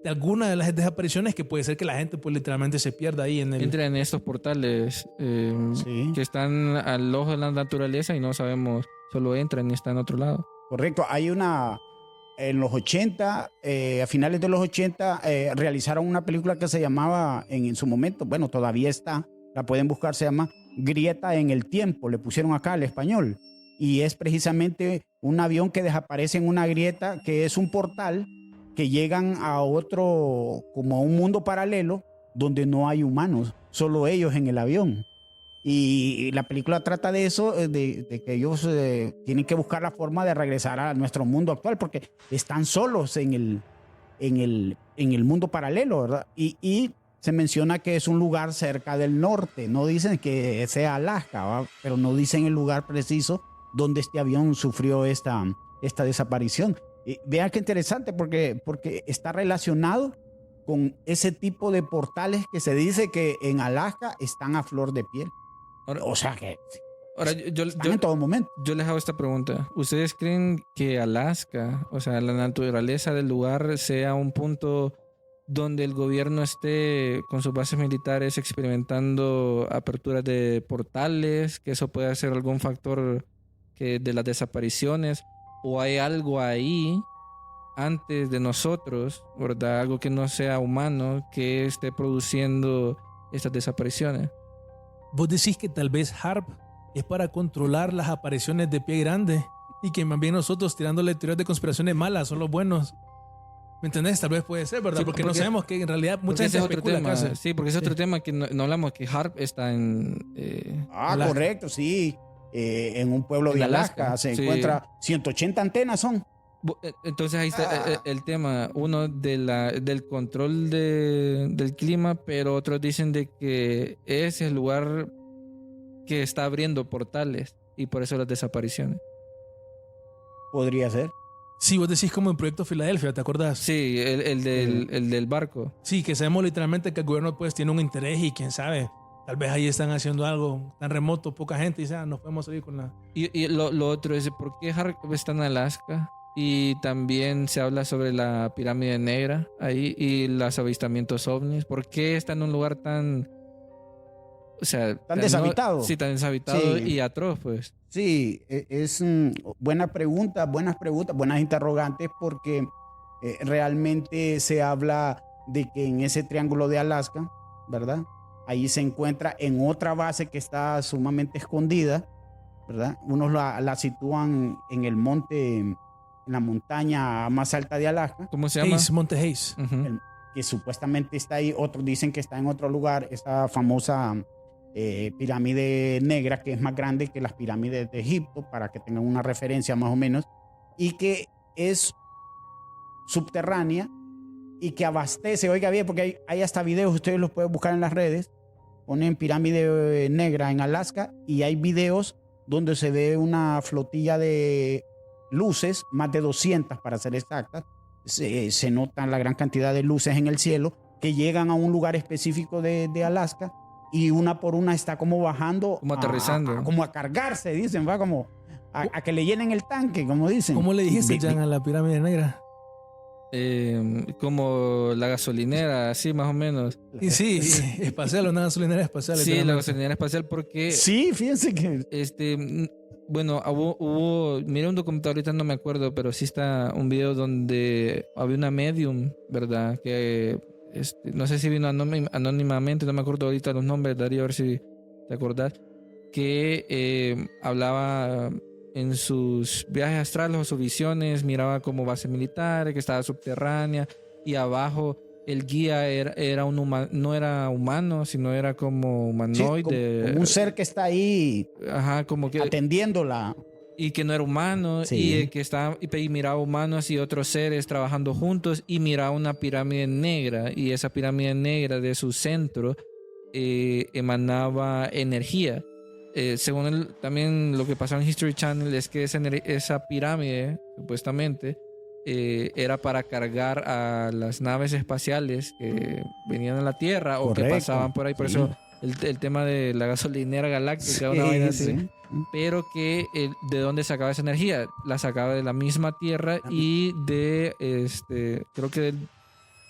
Speaker 5: alguna de las desapariciones, que puede ser que la gente pues literalmente se pierda ahí en el...
Speaker 4: Entra en estos portales
Speaker 6: Sí.
Speaker 4: que están al ojo de la naturaleza y no sabemos, solo entran y están en otro lado.
Speaker 6: Correcto. Hay en los 80, a finales de los 80, realizaron una película que se llamaba, en su momento, bueno, todavía está, la pueden buscar, se llama Grieta en el Tiempo, le pusieron acá al español. Y es precisamente un avión que desaparece en una grieta, que es un portal, que llegan a otro, como a un mundo paralelo, donde no hay humanos, solo ellos en el avión. Y la película trata de eso, de que ellos tienen que buscar la forma de regresar a nuestro mundo actual, porque están solos en el mundo paralelo, ¿verdad? Y se menciona que es un lugar cerca del norte. No dicen que sea Alaska, ¿va? Pero no dicen el lugar preciso donde este avión sufrió esta desaparición. Y vean qué interesante, porque está relacionado con ese tipo de portales que se dice que en Alaska están a flor de piel.
Speaker 4: Ahora,
Speaker 6: O sea que
Speaker 4: ahora
Speaker 6: están en todo momento.
Speaker 4: yo les hago esta pregunta. ¿Ustedes creen que Alaska, o sea, la naturaleza del lugar, sea un punto donde el gobierno esté con sus bases militares experimentando aperturas de portales, que eso pueda ser algún factor de las desapariciones, o hay algo ahí antes de nosotros, ¿verdad? Algo que no sea humano que esté produciendo estas desapariciones?
Speaker 5: Vos decís que tal vez HARP es para controlar las apariciones de pie grande Y que más bien nosotros tirándole teorías de conspiraciones malas son los buenos. ¿Me entendés? Tal vez puede ser, ¿verdad?
Speaker 4: Sí,
Speaker 5: porque no sabemos que en realidad mucha
Speaker 4: ese
Speaker 5: gente
Speaker 4: es otro
Speaker 5: especula
Speaker 4: tema.
Speaker 5: acá.
Speaker 4: Sí, porque es otro tema que no hablamos, que HAARP está en...
Speaker 5: Alaska.
Speaker 6: Correcto, sí. En un pueblo
Speaker 4: En
Speaker 6: de Alaska,
Speaker 4: Alaska,
Speaker 6: se
Speaker 4: sí.
Speaker 6: encuentra 180 antenas son.
Speaker 4: Entonces ahí está el tema, uno del control del clima, pero otros dicen de que es el lugar que está abriendo portales y por eso las desapariciones.
Speaker 6: Podría ser.
Speaker 5: Sí, vos decís como en Proyecto Filadelfia, ¿te acordás?
Speaker 4: Sí, el del barco.
Speaker 5: Sí, que sabemos literalmente que el gobierno pues tiene un interés y quién sabe, tal vez ahí están haciendo algo tan remoto, poca gente y dice, nos podemos salir con la...
Speaker 4: Y lo otro es, ¿por qué HAARP está en Alaska? Y también se habla sobre la pirámide negra ahí y los avistamientos ovnis. ¿Por qué está en un lugar tan... O sea,
Speaker 6: Tan deshabitado.
Speaker 4: Sí, tan deshabitado
Speaker 6: Sí.
Speaker 4: y atroz, pues.
Speaker 6: Sí, es buenas preguntas, buenas interrogantes, porque realmente se habla de que en ese triángulo de Alaska, ¿verdad? Ahí se encuentra en otra base que está sumamente escondida, ¿verdad? Unos la sitúan en el monte, en la montaña más alta de Alaska,
Speaker 4: ¿Cómo se llama?
Speaker 5: Hayes, Monte Hayes.
Speaker 4: Ujú.
Speaker 6: que supuestamente está ahí, otros dicen que está en otro lugar, esa famosa pirámide negra, que es más grande que las pirámides de Egipto, para que tengan una referencia más o menos, y que es subterránea y que abastece, oiga bien, porque hay hasta videos, ustedes los pueden buscar en las redes, ponen pirámide negra en Alaska y hay videos donde se ve una flotilla de luces, más de 200 para ser exactas, se nota la gran cantidad de luces en el cielo que llegan a un lugar específico de Alaska y una por una está como bajando,
Speaker 4: Como aterrizando.
Speaker 6: como a cargarse, dicen, va como a que le llenen el tanque, como dicen.
Speaker 5: ¿Cómo le dijiste, Jan, a la pirámide negra?
Speaker 4: Como la gasolinera, así más o menos.
Speaker 5: Y sí, espacial, una gasolinera espacial.
Speaker 4: Sí, la
Speaker 5: literalmente.
Speaker 4: gasolinera espacial porque...
Speaker 6: Sí, fíjense que
Speaker 4: Bueno, miré un documental, ahorita no me acuerdo, pero sí está un video donde había una medium, ¿verdad? Que no sé si vino anónimamente, no me acuerdo ahorita los nombres, Darío, a ver si te acordás, que hablaba en sus viajes astrales o sus visiones, miraba como base militar, que estaba subterránea, y abajo el guía era no era humano, sino era como humanoide.
Speaker 6: como un ser que está ahí
Speaker 4: Ajá, como que...
Speaker 6: atendiéndola.
Speaker 4: Y que no era humano,
Speaker 6: Sí.
Speaker 4: y que estaba y miraba humanos y otros seres trabajando juntos, y miraba una pirámide negra, y esa pirámide negra de su centro emanaba energía. Según él, también lo que pasó en History Channel es que esa pirámide, supuestamente, era para cargar a las naves espaciales que venían a la Tierra o que
Speaker 6: Correcto.
Speaker 4: pasaban por ahí. Por
Speaker 6: Sí.
Speaker 4: eso el tema de la gasolinera galáctica,
Speaker 6: Sí,
Speaker 4: una vaina así.
Speaker 6: sí.
Speaker 4: Pero que de dónde sacaba esa energía, la sacaba de la misma Tierra y de creo que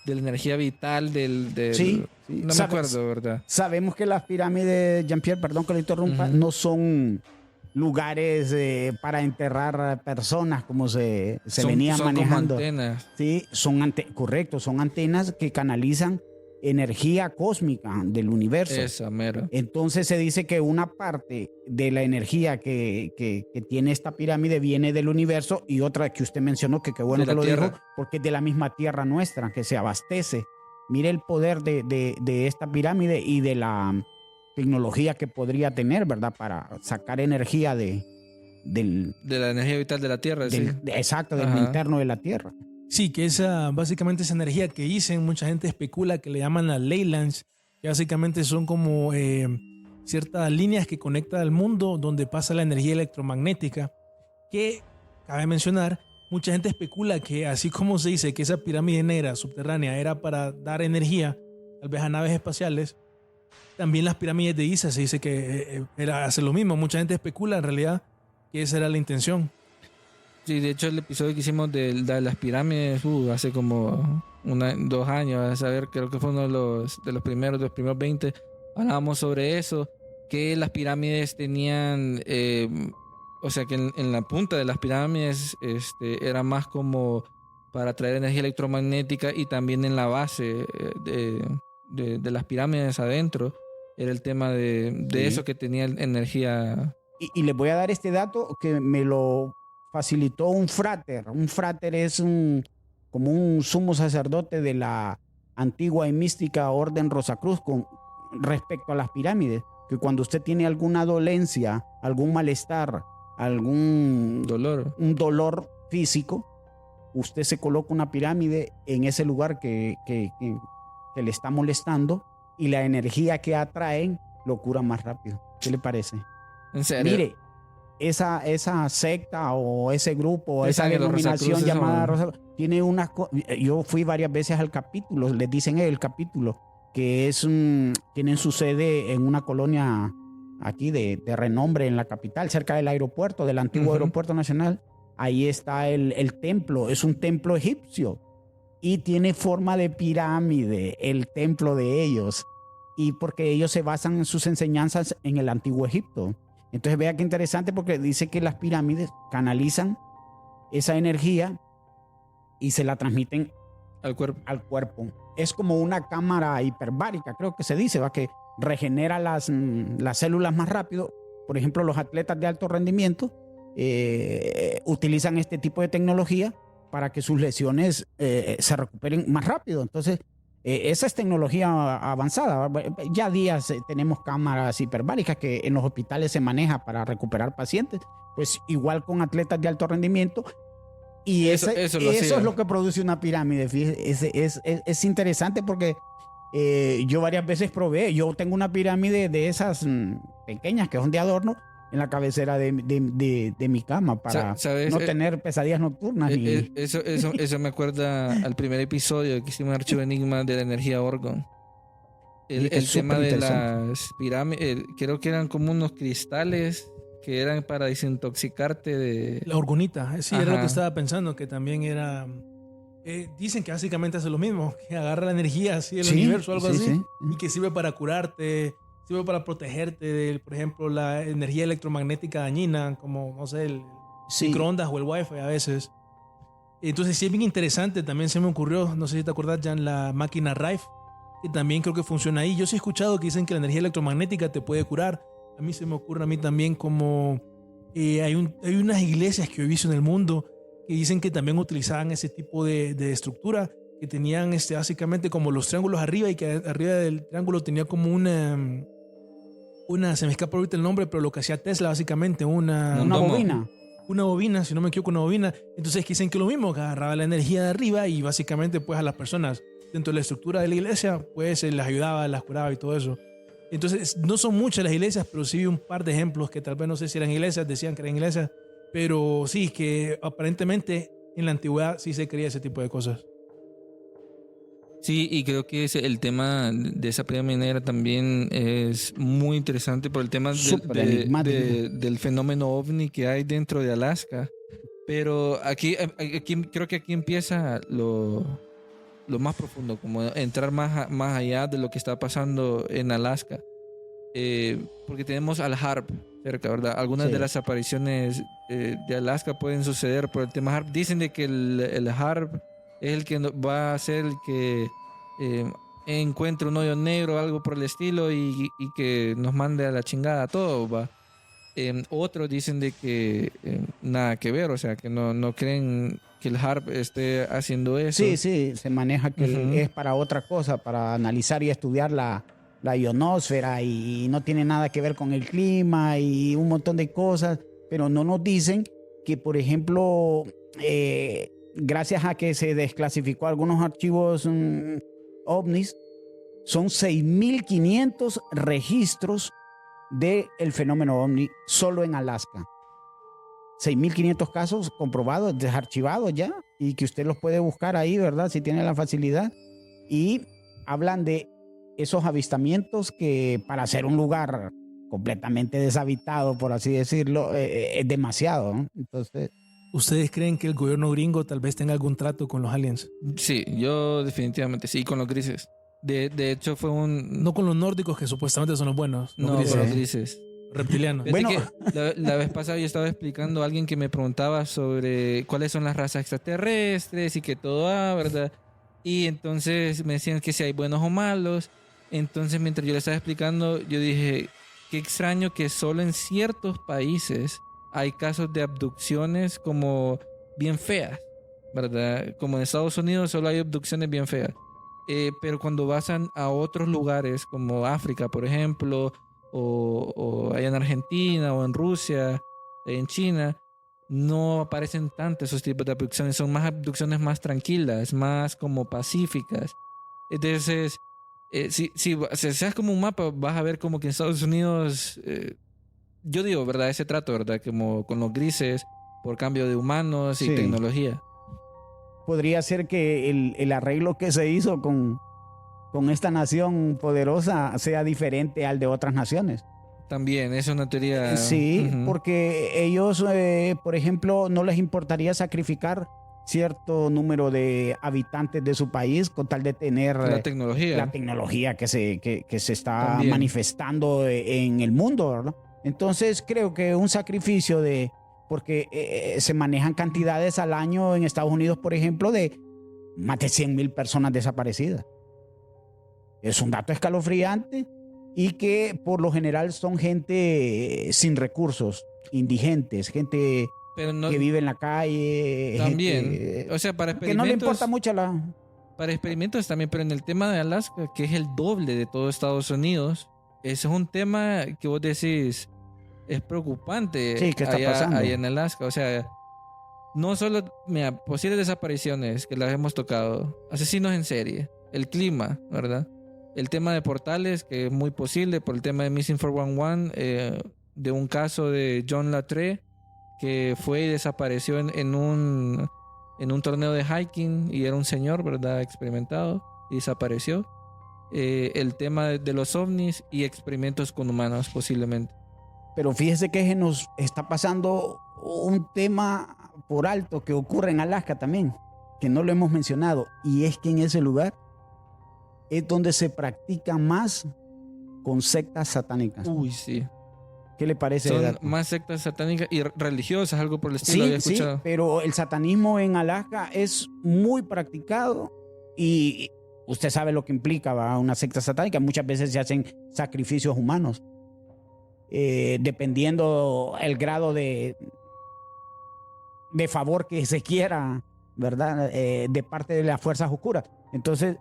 Speaker 4: de la energía vital del
Speaker 6: Sí, sí.
Speaker 4: no me
Speaker 6: ¿Sabes?
Speaker 4: acuerdo, ¿verdad?
Speaker 6: Sabemos que las pirámides, Jean-Pierre, perdón que lo interrumpa,
Speaker 4: Ujú.
Speaker 6: no son lugares para enterrar personas como se venían
Speaker 4: son
Speaker 6: manejando.
Speaker 4: como antenas.
Speaker 6: Sí, correcto, son antenas que canalizan energía cósmica del universo.
Speaker 4: Esa, mero.
Speaker 6: Entonces se dice que una parte de la energía que tiene esta pirámide viene del universo y otra que usted mencionó, que qué bueno
Speaker 4: De la
Speaker 6: que lo
Speaker 4: Tierra.
Speaker 6: dijo, porque es de la misma tierra nuestra, que se abastece. Mire el poder de esta pirámide y de la tecnología que podría tener, ¿verdad? Para sacar energía del
Speaker 4: De la energía vital de la Tierra, sí.
Speaker 6: exacto, del
Speaker 4: Ajá.
Speaker 6: interno de la tierra.
Speaker 5: Sí, que básicamente esa energía que dicen, mucha gente especula que le llaman las Leylands, que básicamente son como ciertas líneas que conectan al mundo donde pasa la energía electromagnética, que, cabe mencionar, mucha gente especula que así como se dice que esa pirámide negra subterránea era para dar energía, tal vez a naves espaciales, también las pirámides de Giza se dice que era hacer lo mismo. Mucha gente especula en realidad que esa era la intención.
Speaker 4: Sí, de hecho el episodio que hicimos de las pirámides hace como 2 años, a saber, creo que fue uno de los primeros 20, hablábamos sobre eso, que las pirámides tenían, o sea que en la punta de las pirámides era más como para traer energía electromagnética, y también en la base de las pirámides adentro era el tema de
Speaker 6: Sí.
Speaker 4: eso, que tenía energía.
Speaker 6: Y les voy a dar este dato que me lo facilitó un frater. Un frater es como un sumo sacerdote de la antigua y mística Orden Rosacruz con respecto a las pirámides, que cuando usted tiene alguna dolencia, algún malestar, un dolor físico, usted se coloca una pirámide en ese lugar que le está molestando y la energía que atraen lo cura más rápido. ¿Qué le parece?
Speaker 4: ¿En serio?
Speaker 6: Mire, esa secta o ese grupo o esa
Speaker 4: Los
Speaker 6: denominación
Speaker 4: Rosacruces
Speaker 6: llamada
Speaker 4: son-
Speaker 6: Rosa, tiene unas yo fui varias veces al capítulo, les dicen el capítulo, que tienen su sede en una colonia aquí de renombre en la capital, cerca del aeropuerto, del antiguo aeropuerto nacional. Ahí está el templo, es un templo egipcio y tiene forma de pirámide, el templo de ellos, y porque ellos se basan en sus enseñanzas en el antiguo Egipto. Entonces vea qué interesante, porque dice que las pirámides canalizan esa energía y se la transmiten
Speaker 4: Al cuerpo.
Speaker 6: al cuerpo. Es como una cámara hiperbárica, creo que se dice, ¿va? Que regenera las células más rápido. Por ejemplo, los atletas de alto rendimiento utilizan este tipo de tecnología para que sus lesiones se recuperen más rápido. Entonces, esa es tecnología avanzada. Ya días tenemos cámaras hiperbáricas que en los hospitales se maneja para recuperar pacientes. Pues igual con atletas de alto rendimiento. Y
Speaker 4: Eso
Speaker 6: es lo que produce una pirámide. Fíjese, es interesante porque yo varias veces probé. Yo tengo una pirámide de esas pequeñas que son de adorno en la cabecera de mi cama para
Speaker 4: ¿Sabes?
Speaker 6: no tener pesadillas nocturnas.
Speaker 4: Eso me acuerda al primer episodio que hicimos en Archivo Enigma de la energía Orgon. El tema de las pirámides, creo que eran como unos cristales que eran para desintoxicarte de...
Speaker 5: La orgonita, sí, era lo
Speaker 4: Ajá.
Speaker 5: que estaba pensando, que también era... dicen que básicamente hace lo mismo, que agarra la energía así del
Speaker 6: Sí,
Speaker 5: universo o algo
Speaker 6: sí,
Speaker 5: así,
Speaker 6: sí.
Speaker 5: y que sirve para curarte, sirve para protegerte de, por ejemplo, la energía electromagnética dañina, como, no sé, el
Speaker 6: Sí.
Speaker 5: microondas o el wifi a veces. Entonces sí es bien interesante, también se me ocurrió, no sé si te acuerdas, Jan, la máquina Rife, que también creo que funciona ahí. Yo sí he escuchado que dicen que la energía electromagnética te puede curar. A mí se me ocurre a mí también como hay unas iglesias que he visto en el mundo que dicen que también utilizaban ese tipo de estructura, que tenían básicamente como los triángulos arriba y que arriba del triángulo tenía como una se me escapa ahorita el nombre, pero lo que hacía Tesla básicamente, una
Speaker 4: domo.
Speaker 6: bobina.
Speaker 5: Una bobina, si no me equivoco, una bobina. Entonces dicen que lo mismo, que agarraba la energía de arriba y básicamente pues a las personas dentro de la estructura de la iglesia pues les ayudaba, las curaba y todo eso. Entonces no son muchas las iglesias, pero sí vi un par de ejemplos que tal vez no sé si eran iglesias, decían que eran iglesias, pero sí que aparentemente en la antigüedad sí se creía ese tipo de cosas.
Speaker 4: Sí, y creo que el tema de esa pirámide negra también es muy interesante por el tema
Speaker 6: Súper enigmático.
Speaker 4: del fenómeno ovni que hay dentro de Alaska. Pero aquí creo que aquí empieza lo más profundo, como entrar más allá de lo que está pasando en Alaska. Porque tenemos al HARP cerca, ¿verdad? Algunas
Speaker 6: Sí.
Speaker 4: de las apariciones de Alaska pueden suceder por el tema HARP. Dicen de que el HARP es el que va a ser el que encuentre un hoyo negro o algo por el estilo y que nos mande a la chingada a todo, ¿va? Otros dicen de que nada que ver, o sea, que no creen que el HARP esté haciendo eso.
Speaker 6: Sí, se maneja que
Speaker 4: Ujú.
Speaker 6: es para otra cosa, para analizar y estudiar la ionosfera y no tiene nada que ver con el clima y un montón de cosas, pero no nos dicen que, por ejemplo, gracias a que se desclasificó algunos archivos ovnis, son 6.500 registros del fenómeno ovni solo en Alaska. 6.500 casos comprobados, desarchivados ya, y que usted los puede buscar ahí, ¿verdad? Si tiene la facilidad. Y hablan de esos avistamientos que para ser un lugar completamente deshabitado, por así decirlo, es demasiado, ¿no? Entonces,
Speaker 5: ¿Ustedes creen que el gobierno gringo tal vez tenga algún trato con los aliens?
Speaker 4: Sí, yo definitivamente sí, con los grises. De hecho fue un...
Speaker 5: No con los nórdicos, que supuestamente son los buenos, los
Speaker 4: No,
Speaker 5: grises,
Speaker 4: con los grises.
Speaker 5: reptilianos.
Speaker 4: Fíjate
Speaker 6: Bueno.
Speaker 4: que la vez pasada yo estaba explicando a alguien que me preguntaba sobre cuáles son las razas extraterrestres y que todo ¿verdad? Y entonces me decían que si hay buenos o malos. Entonces mientras yo le estaba explicando, yo dije, qué extraño que solo en ciertos países hay casos de abducciones como bien feas, ¿verdad? Como en Estados Unidos solo hay abducciones bien feas. Pero cuando vas a otros lugares como África, por ejemplo, o allá en Argentina o en Rusia, en China, no aparecen tanto esos tipos de abducciones. Son más abducciones más tranquilas, más como pacíficas. Entonces, si seas como un mapa, vas a ver como que en Estados Unidos, yo digo, ¿verdad? Ese trato, ¿verdad? Como con los grises por cambio de humanos y
Speaker 6: Sí.
Speaker 4: tecnología.
Speaker 6: Podría ser que el arreglo que se hizo con esta nación poderosa sea diferente al de otras naciones.
Speaker 4: También, es una teoría.
Speaker 6: Sí,
Speaker 4: Ujú.
Speaker 6: porque ellos, por ejemplo, no les importaría sacrificar cierto número de habitantes de su país con tal de tener
Speaker 4: La tecnología.
Speaker 6: la tecnología que se está
Speaker 4: También.
Speaker 6: manifestando en el mundo, ¿verdad? Entonces creo que un sacrificio porque se manejan cantidades al año en Estados Unidos, por ejemplo, de más de 100,000 personas desaparecidas. Es un dato escalofriante y que por lo general son gente sin recursos, indigentes, gente
Speaker 4: Pero no,
Speaker 6: que vive en la calle,
Speaker 4: también.
Speaker 6: gente
Speaker 4: O sea, para
Speaker 6: que no le
Speaker 4: experimentos.
Speaker 6: importa mucho
Speaker 4: Para experimentos también, pero en el tema de Alaska, que es el doble de todo Estados Unidos, ese es un tema que vos decís es preocupante.
Speaker 6: Sí, ¿qué está pasando?
Speaker 4: allá en Alaska. O sea, no solo, mira, posibles desapariciones que las hemos tocado, asesinos en serie, el clima, ¿verdad? El tema de portales, que es muy posible por el tema de Missing 411, de un caso de John Latre, que fue y desapareció en un torneo de hiking y era un señor, ¿verdad? Experimentado y desapareció. El tema de los ovnis y experimentos con humanos posiblemente.
Speaker 6: Pero fíjese que se nos está pasando un tema por alto que ocurre en Alaska también, que no lo hemos mencionado, y es que en ese lugar es donde se practica más con sectas satánicas.
Speaker 4: Uy, sí.
Speaker 6: ¿Qué le parece?
Speaker 4: Son
Speaker 6: Dato?
Speaker 4: más sectas satánicas y religiosas, algo por el estilo, había
Speaker 6: Sí,
Speaker 4: escuchado.
Speaker 6: pero el satanismo en Alaska es muy practicado y usted sabe lo que implica, ¿va? Una secta satánica. Muchas veces se hacen sacrificios humanos, dependiendo el grado de favor que se quiera, ¿verdad? De parte de las fuerzas oscuras. Entonces,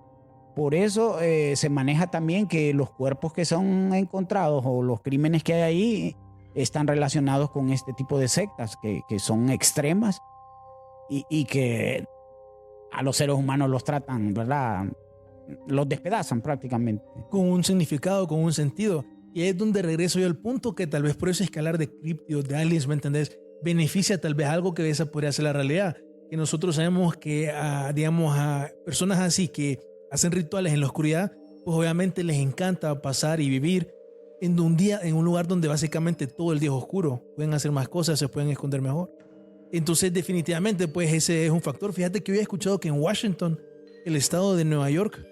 Speaker 6: por eso se maneja también que los cuerpos que son encontrados o los crímenes que hay ahí están relacionados con este tipo de sectas que son extremas y que a los seres humanos los tratan, ¿verdad? Los despedazan prácticamente.
Speaker 5: Con un significado, con un sentido. Y ahí es donde regreso yo al punto que tal vez por ese escalar de criptios, de aliens, ¿me entendés? Beneficia tal vez algo que esa podría ser la realidad. Que nosotros sabemos que, digamos, a personas así que hacen rituales en la oscuridad, pues obviamente les encanta pasar y vivir en un lugar donde básicamente todo el día es oscuro. Pueden hacer más cosas, se pueden esconder mejor. Entonces, definitivamente, pues ese es un factor. Fíjate que yo había escuchado que en Washington, el estado de Nueva York,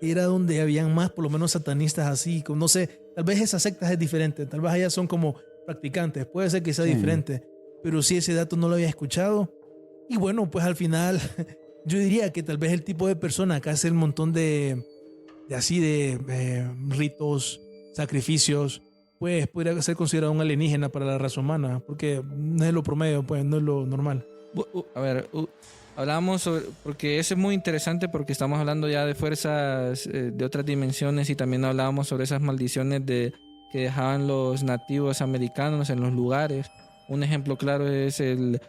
Speaker 5: era donde habían más, por lo menos, satanistas así, como, no sé, tal vez esas sectas es diferente, tal vez allá son como practicantes, puede ser que sea diferente, pero sí ese dato no lo había escuchado. Y bueno, pues al final, yo diría que tal vez el tipo de persona que hace el montón de ritos, sacrificios, pues podría ser considerado un alienígena para la raza humana, porque no es lo promedio, pues no es lo normal.
Speaker 4: A ver, hablábamos sobre, porque eso es muy interesante porque estamos hablando ya de fuerzas de otras dimensiones y también hablábamos sobre esas maldiciones que dejaban los nativos americanos en los lugares. Un ejemplo claro es el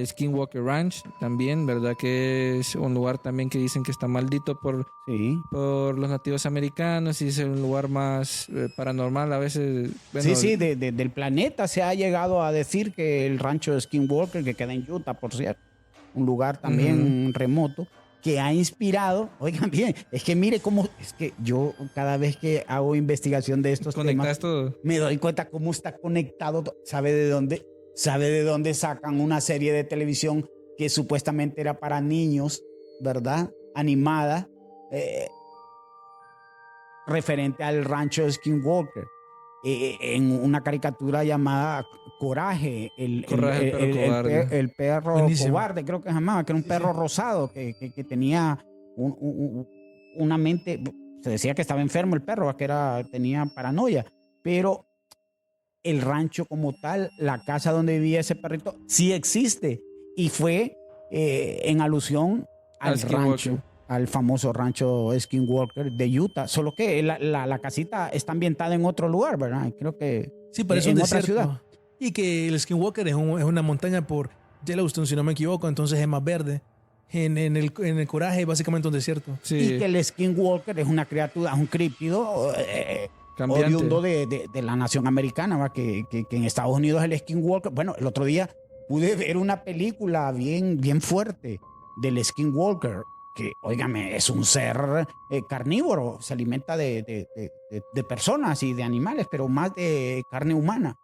Speaker 4: Skinwalker Ranch también, ¿verdad? Que es un lugar también que dicen que está maldito por los nativos americanos y es un lugar más paranormal a veces. Bueno,
Speaker 6: Sí, del planeta se ha llegado a decir que el rancho de Skinwalker, que queda en Utah, por cierto, un lugar también remoto, que ha inspirado, oigan bien, es que mire cómo, es que yo cada vez que hago investigación de estos temas,
Speaker 4: todo.
Speaker 6: me doy cuenta cómo está conectado, ¿sabe de dónde? ¿Sabe de dónde sacan una serie de televisión que supuestamente era para niños, ¿verdad? Animada, referente al rancho de Skinwalker, en una caricatura llamada Coraje, el perro
Speaker 5: Buenísimo.
Speaker 6: cobarde, creo que se llamaba, que era un perro rosado que tenía una mente, se decía que estaba enfermo el perro, que tenía paranoia, pero el rancho como tal, la casa donde vivía ese perrito, sí existe. Y fue en alusión al rancho,
Speaker 4: Skinwalker.
Speaker 6: al famoso rancho Skinwalker de Utah. Solo que la casita está ambientada en otro lugar, ¿verdad? Creo que
Speaker 5: Sí, parece un
Speaker 6: en otra
Speaker 5: desierto.
Speaker 6: ciudad.
Speaker 5: Y que el Skinwalker es una montaña por Yellowstone, si no me equivoco, entonces es más verde. En el Coraje es básicamente un desierto.
Speaker 4: Sí,
Speaker 6: Y que el Skinwalker es una criatura, es un críptido
Speaker 4: cambiante.
Speaker 6: oriundo de la nación americana, ¿va? Que en Estados Unidos el Skinwalker, bueno, el otro día pude ver una película bien fuerte del Skinwalker, que, óigame, es un ser carnívoro, se alimenta de personas y de animales, pero más de carne humana.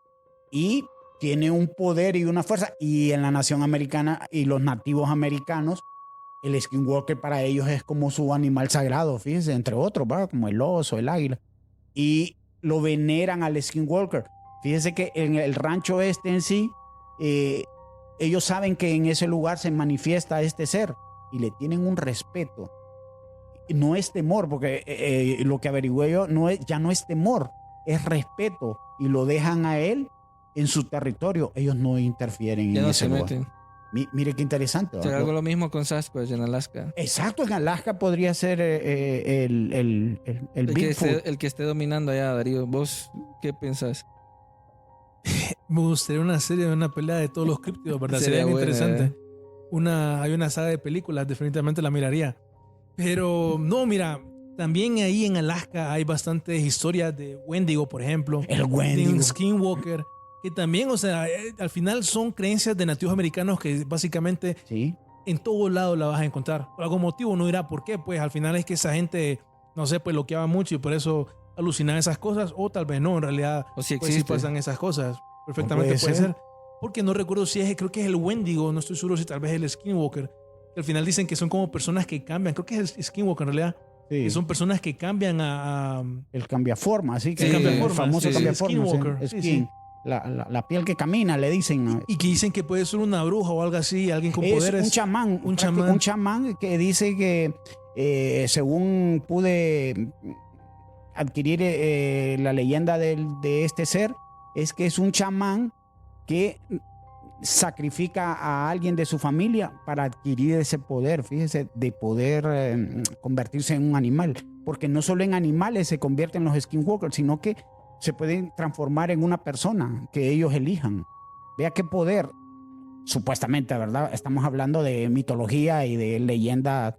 Speaker 6: Y tiene un poder y una fuerza. Y en la nación americana y los nativos americanos, el Skinwalker para ellos es como su animal sagrado, fíjense, entre otros, ¿va? Como el oso, el águila. Y lo veneran al Skinwalker. Fíjense que en el rancho este en sí, ellos saben que en ese lugar se manifiesta este ser y le tienen un respeto. No es temor, porque lo que averigüé yo ya no es temor, es respeto, y lo dejan a él en su territorio. Ellos no interfieren
Speaker 4: Ya
Speaker 6: en
Speaker 4: no
Speaker 6: ese
Speaker 4: se
Speaker 6: lugar.
Speaker 4: meten.
Speaker 6: Mire qué interesante.
Speaker 4: Será
Speaker 6: ¿verdad?
Speaker 4: algo lo mismo con Sasquatch en Alaska.
Speaker 6: Exacto, en Alaska podría ser el Bigfoot.
Speaker 4: El que esté dominando allá, Darío. ¿Vos qué pensás?
Speaker 5: Me gustaría una serie de una pelea de todos los críptidos, ¿verdad?
Speaker 4: Sería
Speaker 5: Sería bien
Speaker 4: buena,
Speaker 5: interesante. Hay una saga de películas, definitivamente la miraría. Pero no, mira, también ahí en Alaska hay bastantes historias de Wendigo, por ejemplo.
Speaker 6: El
Speaker 5: De
Speaker 6: Wendigo.
Speaker 5: un Skinwalker. Que también, o sea, al final son creencias de nativos americanos que básicamente
Speaker 6: Sí.
Speaker 5: en todos lados la vas a encontrar. Por algún motivo uno dirá por qué, pues al final es que esa gente, no sé, pues loqueaba mucho y por eso alucinaba esas cosas, o tal vez no, en realidad
Speaker 4: O si
Speaker 5: pues sí
Speaker 4: existe.
Speaker 5: pasan esas cosas. Perfectamente
Speaker 6: No puede
Speaker 5: puede
Speaker 6: ser.
Speaker 5: ser. Porque no recuerdo si es, creo que es el Wendigo, no estoy seguro si tal vez es el Skinwalker. Que al final dicen que son como personas que cambian, creo que es el Skinwalker en realidad,
Speaker 6: Sí.
Speaker 5: que son personas que cambian a
Speaker 6: El cambiaforma, así que
Speaker 4: Sí,
Speaker 6: el
Speaker 4: cambiaforma,
Speaker 6: famoso
Speaker 4: sí.
Speaker 6: cambiaforma.
Speaker 5: Skinwalker,
Speaker 6: sí,
Speaker 5: sí,
Speaker 6: skin.
Speaker 5: sí.
Speaker 6: La piel que camina, le dicen.
Speaker 5: y que dicen que puede ser una bruja o algo así, alguien con
Speaker 6: Es
Speaker 5: poderes.
Speaker 6: un chamán,
Speaker 5: un chamán.
Speaker 6: un chamán que dice que según pude adquirir la leyenda de este ser, es que es un chamán que sacrifica a alguien de su familia para adquirir ese poder, fíjese, de poder convertirse en un animal, porque no solo en animales se convierten los skinwalkers, sino que se pueden transformar en una persona que ellos elijan. Vea qué poder, supuestamente, ¿verdad? Estamos hablando de mitología y de leyenda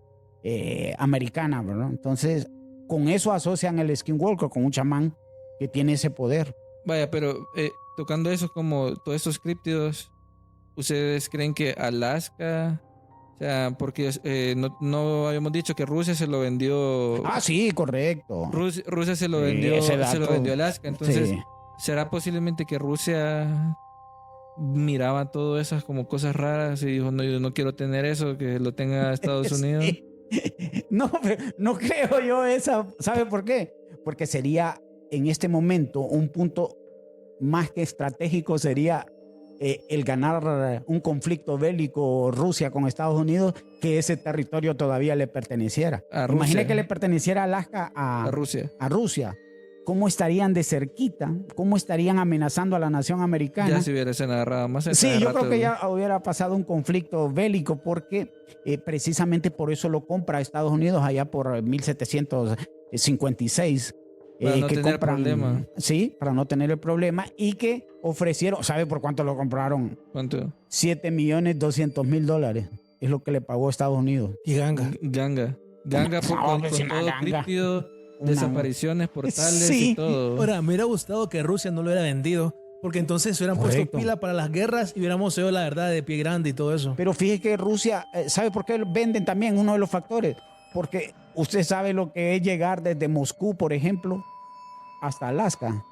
Speaker 6: americana, ¿verdad? Entonces, con eso asocian el skinwalker con un chamán que tiene ese poder.
Speaker 4: Vaya, pero tocando eso, como todos estos críptidos, ¿ustedes creen que Alaska, o sea, porque no habíamos dicho que Rusia se lo vendió?
Speaker 6: Ah, sí, correcto.
Speaker 4: Rusia se lo
Speaker 6: Sí,
Speaker 4: vendió,
Speaker 6: ese
Speaker 4: se lo
Speaker 6: dato.
Speaker 4: vendió a Alaska. Entonces,
Speaker 6: Sí.
Speaker 4: ¿será posiblemente que Rusia miraba todo esas como cosas raras y dijo, no, yo no quiero tener eso, que lo tenga Estados Unidos?
Speaker 6: Sí. No, no creo yo esa. ¿Sabe por qué? Porque sería en este momento un punto más que estratégico, sería el ganar un conflicto bélico Rusia con Estados Unidos, que ese territorio todavía le perteneciera.
Speaker 4: A Rusia.
Speaker 6: Imagine que le perteneciera Alaska
Speaker 4: A Rusia.
Speaker 6: a Rusia. ¿Cómo estarían de cerquita? ¿Cómo estarían amenazando a la nación americana?
Speaker 4: Ya se hubiesen agarrado más.
Speaker 6: Sí, yo creo que ya hubiera pasado un conflicto bélico porque precisamente por eso lo compra Estados Unidos allá por 1756.
Speaker 4: Para no tener problema.
Speaker 6: Sí, para no tener el problema, y que ofrecieron, ¿sabe por cuánto lo compraron?
Speaker 4: ¿Cuánto?
Speaker 6: $7,200,000 es lo que le pagó Estados Unidos.
Speaker 5: Y ganga.
Speaker 4: Ganga por,
Speaker 6: No,
Speaker 4: con
Speaker 6: hombre, sí,
Speaker 4: todo
Speaker 6: una ganga.
Speaker 4: críptido,
Speaker 6: Una-
Speaker 4: desapariciones, portales
Speaker 6: Sí.
Speaker 4: y todo.
Speaker 5: Ahora, me hubiera gustado que Rusia no lo hubiera vendido, porque entonces hubieran puesto
Speaker 6: Correcto.
Speaker 5: pila para las guerras y hubiéramos sido la verdad de pie grande y todo eso.
Speaker 6: Pero fíjese que Rusia, ¿sabe por qué venden también? Uno de los factores, porque usted sabe lo que es llegar desde Moscú, por ejemplo, hasta Alaska.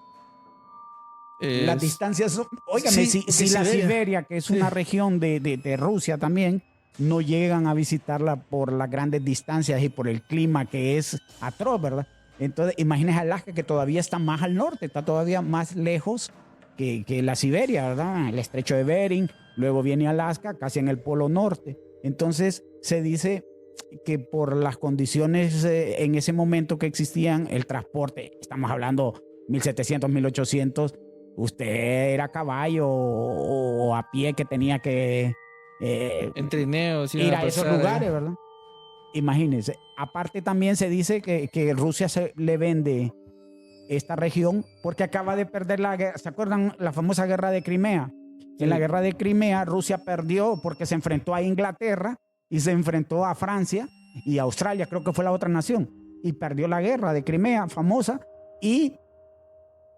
Speaker 6: Las distancias son, óigame,
Speaker 5: Sí,
Speaker 6: si
Speaker 5: que
Speaker 6: la
Speaker 5: Siberia.
Speaker 6: Siberia, que es una región de Rusia también, no llegan a visitarla por las grandes distancias y por el clima que es atroz, ¿verdad? Entonces, imagínese Alaska, que todavía está más al norte, está todavía más lejos que la Siberia, ¿verdad? El estrecho de Bering, luego viene Alaska, casi en el polo norte. Entonces, se dice que por las condiciones en ese momento que existían, el transporte, estamos hablando 1700, 1800, usted era caballo o a pie que tenía que
Speaker 4: En trineos iban
Speaker 6: ir a esos
Speaker 4: pasar,
Speaker 6: lugares, ¿verdad? Imagínense. Aparte también se dice que Rusia le vende esta región porque acaba de perder la guerra. ¿Se acuerdan la famosa guerra de Crimea?
Speaker 4: Sí.
Speaker 6: En la guerra de Crimea Rusia perdió porque se enfrentó a Inglaterra y se enfrentó a Francia y a Australia, creo que fue la otra nación, y perdió la guerra de Crimea, famosa, y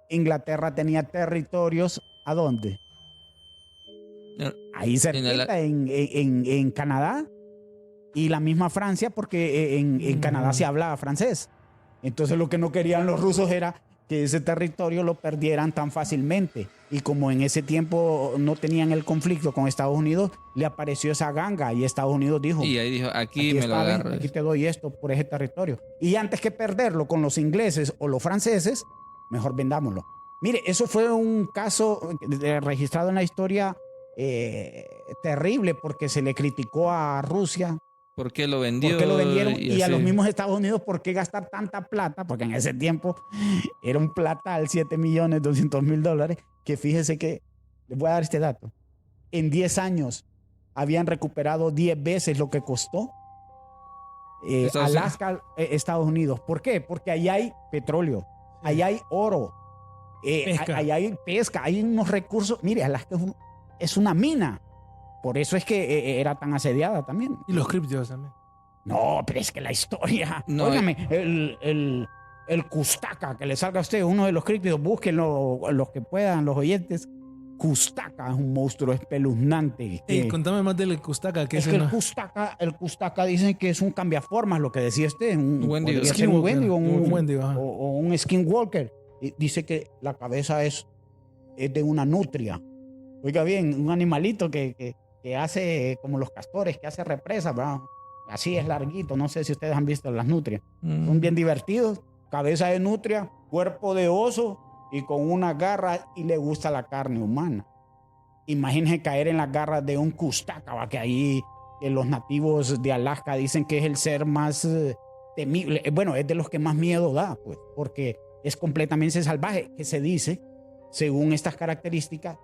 Speaker 6: Inglaterra tenía territorios, ¿a dónde? Ahí cerquita, en Canadá, y la misma Francia, porque en Canadá se hablaba francés. Entonces lo que no querían los rusos era que ese territorio lo perdieran tan fácilmente. Y como en ese tiempo no tenían el conflicto con Estados Unidos, le apareció esa ganga y Estados Unidos dijo,
Speaker 4: Y ahí dijo, aquí me lo
Speaker 6: está,
Speaker 4: agarro.
Speaker 6: aquí te doy esto por ese territorio. Y antes que perderlo con los ingleses o los franceses, mejor vendámoslo. Mire, eso fue un caso registrado en la historia terrible porque se le criticó a Rusia.
Speaker 4: ¿Por qué lo vendió?
Speaker 6: ¿Por qué lo vendieron? Y a
Speaker 4: así.
Speaker 6: los mismos Estados Unidos, ¿por qué gastar tanta plata? Porque en ese tiempo era un platal, $7.200.000, que fíjese que, les voy a dar este dato, en 10 años habían recuperado 10 veces lo que costó Alaska, Estados Unidos. ¿Por qué? Porque ahí hay petróleo, ahí hay oro, ahí hay pesca, hay unos recursos. Mire, Alaska es una mina. Por eso es que era tan asediada también.
Speaker 5: Y los críptidos también.
Speaker 6: No, pero es que la historia...
Speaker 4: No,
Speaker 6: Óigame, el Custaka, que le salga a usted uno de los críptidos, búsquenlo los que puedan, los oyentes. Custaka es un monstruo espeluznante.
Speaker 5: Ey, contame más del Custaka.
Speaker 6: Es que el Custaka dicen que es un cambiaformas, lo que decía usted.
Speaker 4: Wendigo.
Speaker 6: Podría ser un Wendigo,
Speaker 5: Un Wendigo, ajá.
Speaker 6: o un Skinwalker. Y dice que la cabeza es de una nutria. Oiga bien, un animalito que hace como los castores, que hace represas, ¿verdad? Así es larguito, no sé si ustedes han visto las nutrias. Son bien divertidos, cabeza de nutria, cuerpo de oso y con una garra, y le gusta la carne humana. Imagínense caer en las garras de un Custaka, ¿va? Que ahí los nativos de Alaska dicen que es el ser más temible. Bueno, es de los que más miedo da, pues, porque es completamente salvaje, que se dice, según estas características,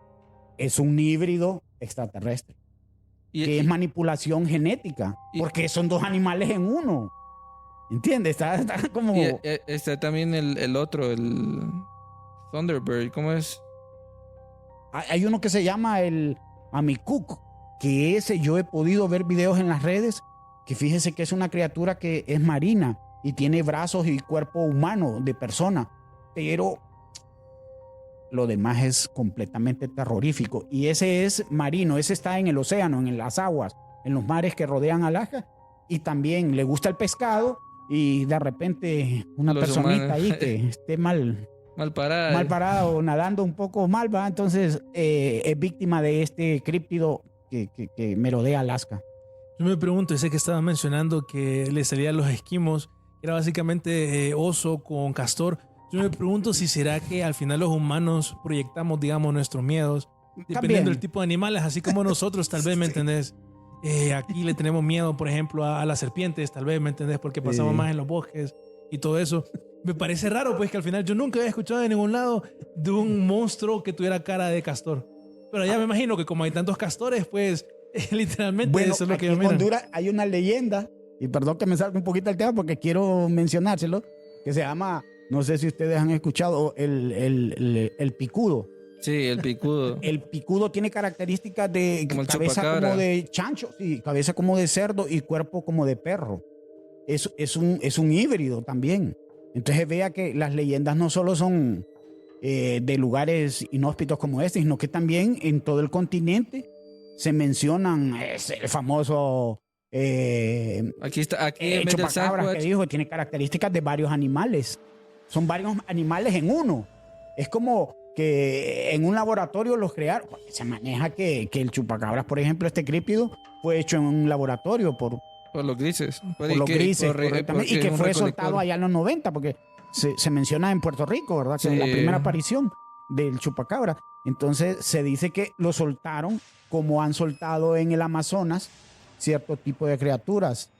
Speaker 6: es un híbrido extraterrestre. Que es manipulación genética, porque son dos animales en uno. ¿Entiendes? Está como...
Speaker 4: Y está también el otro, el Thunderbird, ¿cómo es?
Speaker 6: Hay uno que se llama el Amikuk, que ese yo he podido ver videos en las redes, que fíjese que es una criatura que es marina y tiene brazos y cuerpo humano de persona, pero lo demás es completamente terrorífico. Y ese es marino, ese está en el océano, en las aguas, en los mares que rodean Alaska. Y también le gusta el pescado y de repente una
Speaker 4: Los
Speaker 6: personita
Speaker 4: humanos.
Speaker 6: ahí que esté mal parada o nadando un poco mal, ¿va? Entonces es víctima de este críptido que merodea Alaska.
Speaker 5: Yo me pregunto, ese que estaba mencionando que le salían los esquimos, era básicamente oso con castor. Yo me pregunto si será que al final los humanos proyectamos, digamos, nuestros miedos, dependiendo
Speaker 6: También.
Speaker 5: del tipo de animales, así como nosotros, tal vez, ¿me entendés? Aquí le tenemos miedo, por ejemplo, a las serpientes, tal vez, ¿me entendés? Porque pasamos más en los bosques y todo eso. Me parece raro, pues, que al final yo nunca había escuchado de ningún lado de un monstruo que tuviera cara de castor. Pero ya me imagino que como hay tantos castores, pues, literalmente
Speaker 6: Bueno,
Speaker 5: eso es lo que
Speaker 6: aquí
Speaker 5: ellos
Speaker 6: en
Speaker 5: miran.
Speaker 6: Honduras hay una leyenda, y perdón que me salga un poquito el tema porque quiero mencionárselo, que se llama, no sé si ustedes han escuchado, el picudo.
Speaker 4: Sí, el picudo.
Speaker 6: El picudo tiene características de
Speaker 4: Como el
Speaker 6: cabeza
Speaker 4: chupacabra.
Speaker 6: como de chancho, sí, cabeza como de cerdo y cuerpo como de perro. Es un híbrido también. Entonces vea que las leyendas no solo son de lugares inhóspitos como este, sino que también en todo el continente se mencionan el famoso
Speaker 4: Aquí en vez del
Speaker 6: chupacabra que
Speaker 4: Sasquatch,
Speaker 6: dijo que tiene características de varios animales. Son varios animales en uno. Es como que en un laboratorio los crearon. Se maneja que el chupacabras, por ejemplo, este críptido, fue hecho en un laboratorio por
Speaker 4: los grises.
Speaker 6: los grises, correctamente, y que
Speaker 4: un
Speaker 6: fue
Speaker 4: recolector.
Speaker 6: soltado allá en los 90, porque se menciona en Puerto Rico, ¿verdad? Que
Speaker 4: Sí.
Speaker 6: es la primera aparición del chupacabra. Entonces se dice que lo soltaron como han soltado en el Amazonas cierto tipo de criaturas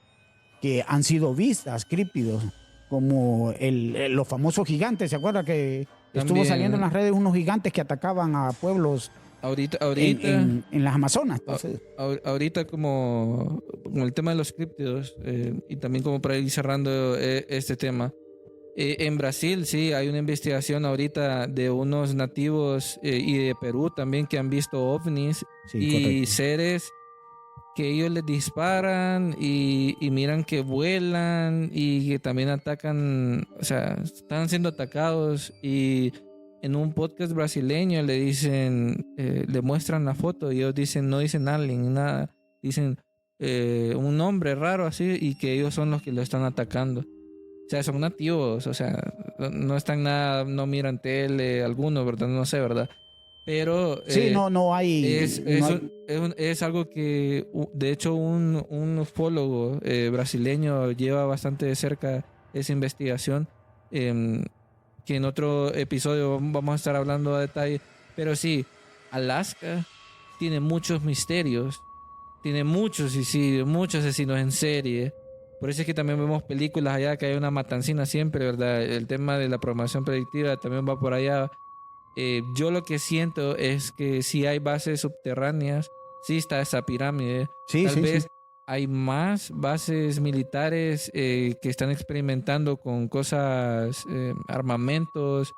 Speaker 6: que han sido vistas, críptidos, como los famosos gigantes. ¿Se acuerda que estuvo
Speaker 4: También.
Speaker 6: saliendo en las redes unos gigantes que atacaban a pueblos
Speaker 4: Ahorita,
Speaker 6: en las Amazonas? Entonces,
Speaker 4: ahorita como el tema de los críptidos y también como para ir cerrando este tema. En Brasil sí hay una investigación ahorita de unos nativos y de Perú también que han visto ovnis
Speaker 6: sí,
Speaker 4: y
Speaker 6: correcto.
Speaker 4: seres que ellos les disparan y miran que vuelan y que también atacan, o sea, están siendo atacados y en un podcast brasileño le dicen, le muestran la foto y ellos dicen, no dicen alien, nada, dicen un nombre raro así y que ellos son los que lo están atacando. O sea, son nativos, o sea, no están nada, no miran tele, algunos, ¿verdad? No sé, ¿verdad? Pero
Speaker 6: Sí, no hay.
Speaker 4: es algo que, de hecho, un ufólogo brasileño lleva bastante de cerca esa investigación, que en otro episodio vamos a estar hablando a detalle. Pero sí, Alaska tiene muchos misterios, tiene muchos suicidios, muchos asesinos en serie. Por eso es que también vemos películas allá que hay una matancina siempre, ¿verdad? El tema de la programación predictiva también va por allá. Yo lo que siento es que si hay bases subterráneas, sí está esa pirámide.
Speaker 6: Sí,
Speaker 4: Tal
Speaker 6: sí,
Speaker 4: vez
Speaker 6: sí.
Speaker 4: hay más bases militares que están experimentando con cosas, armamentos,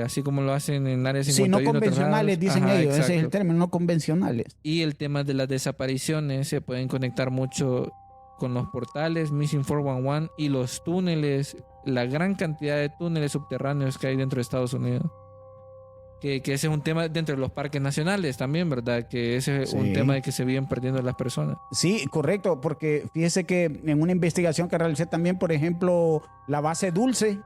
Speaker 4: así como lo hacen en Área 51.
Speaker 6: Sí, no convencionales,
Speaker 4: otros lados.
Speaker 6: dicen
Speaker 4: Ajá,
Speaker 6: ellos. Ese es el
Speaker 4: exacto.
Speaker 6: término, no convencionales.
Speaker 4: Y el tema de las desapariciones se pueden conectar mucho con los portales Missing 411 y los túneles, la gran cantidad de túneles subterráneos que hay dentro de Estados Unidos. Que ese es un tema dentro de los parques nacionales también, ¿verdad? Que ese es un
Speaker 6: Sí.
Speaker 4: tema de que se vienen perdiendo las personas.
Speaker 6: Sí, correcto, porque fíjese que en una investigación que realicé también, por ejemplo, la base Dulce,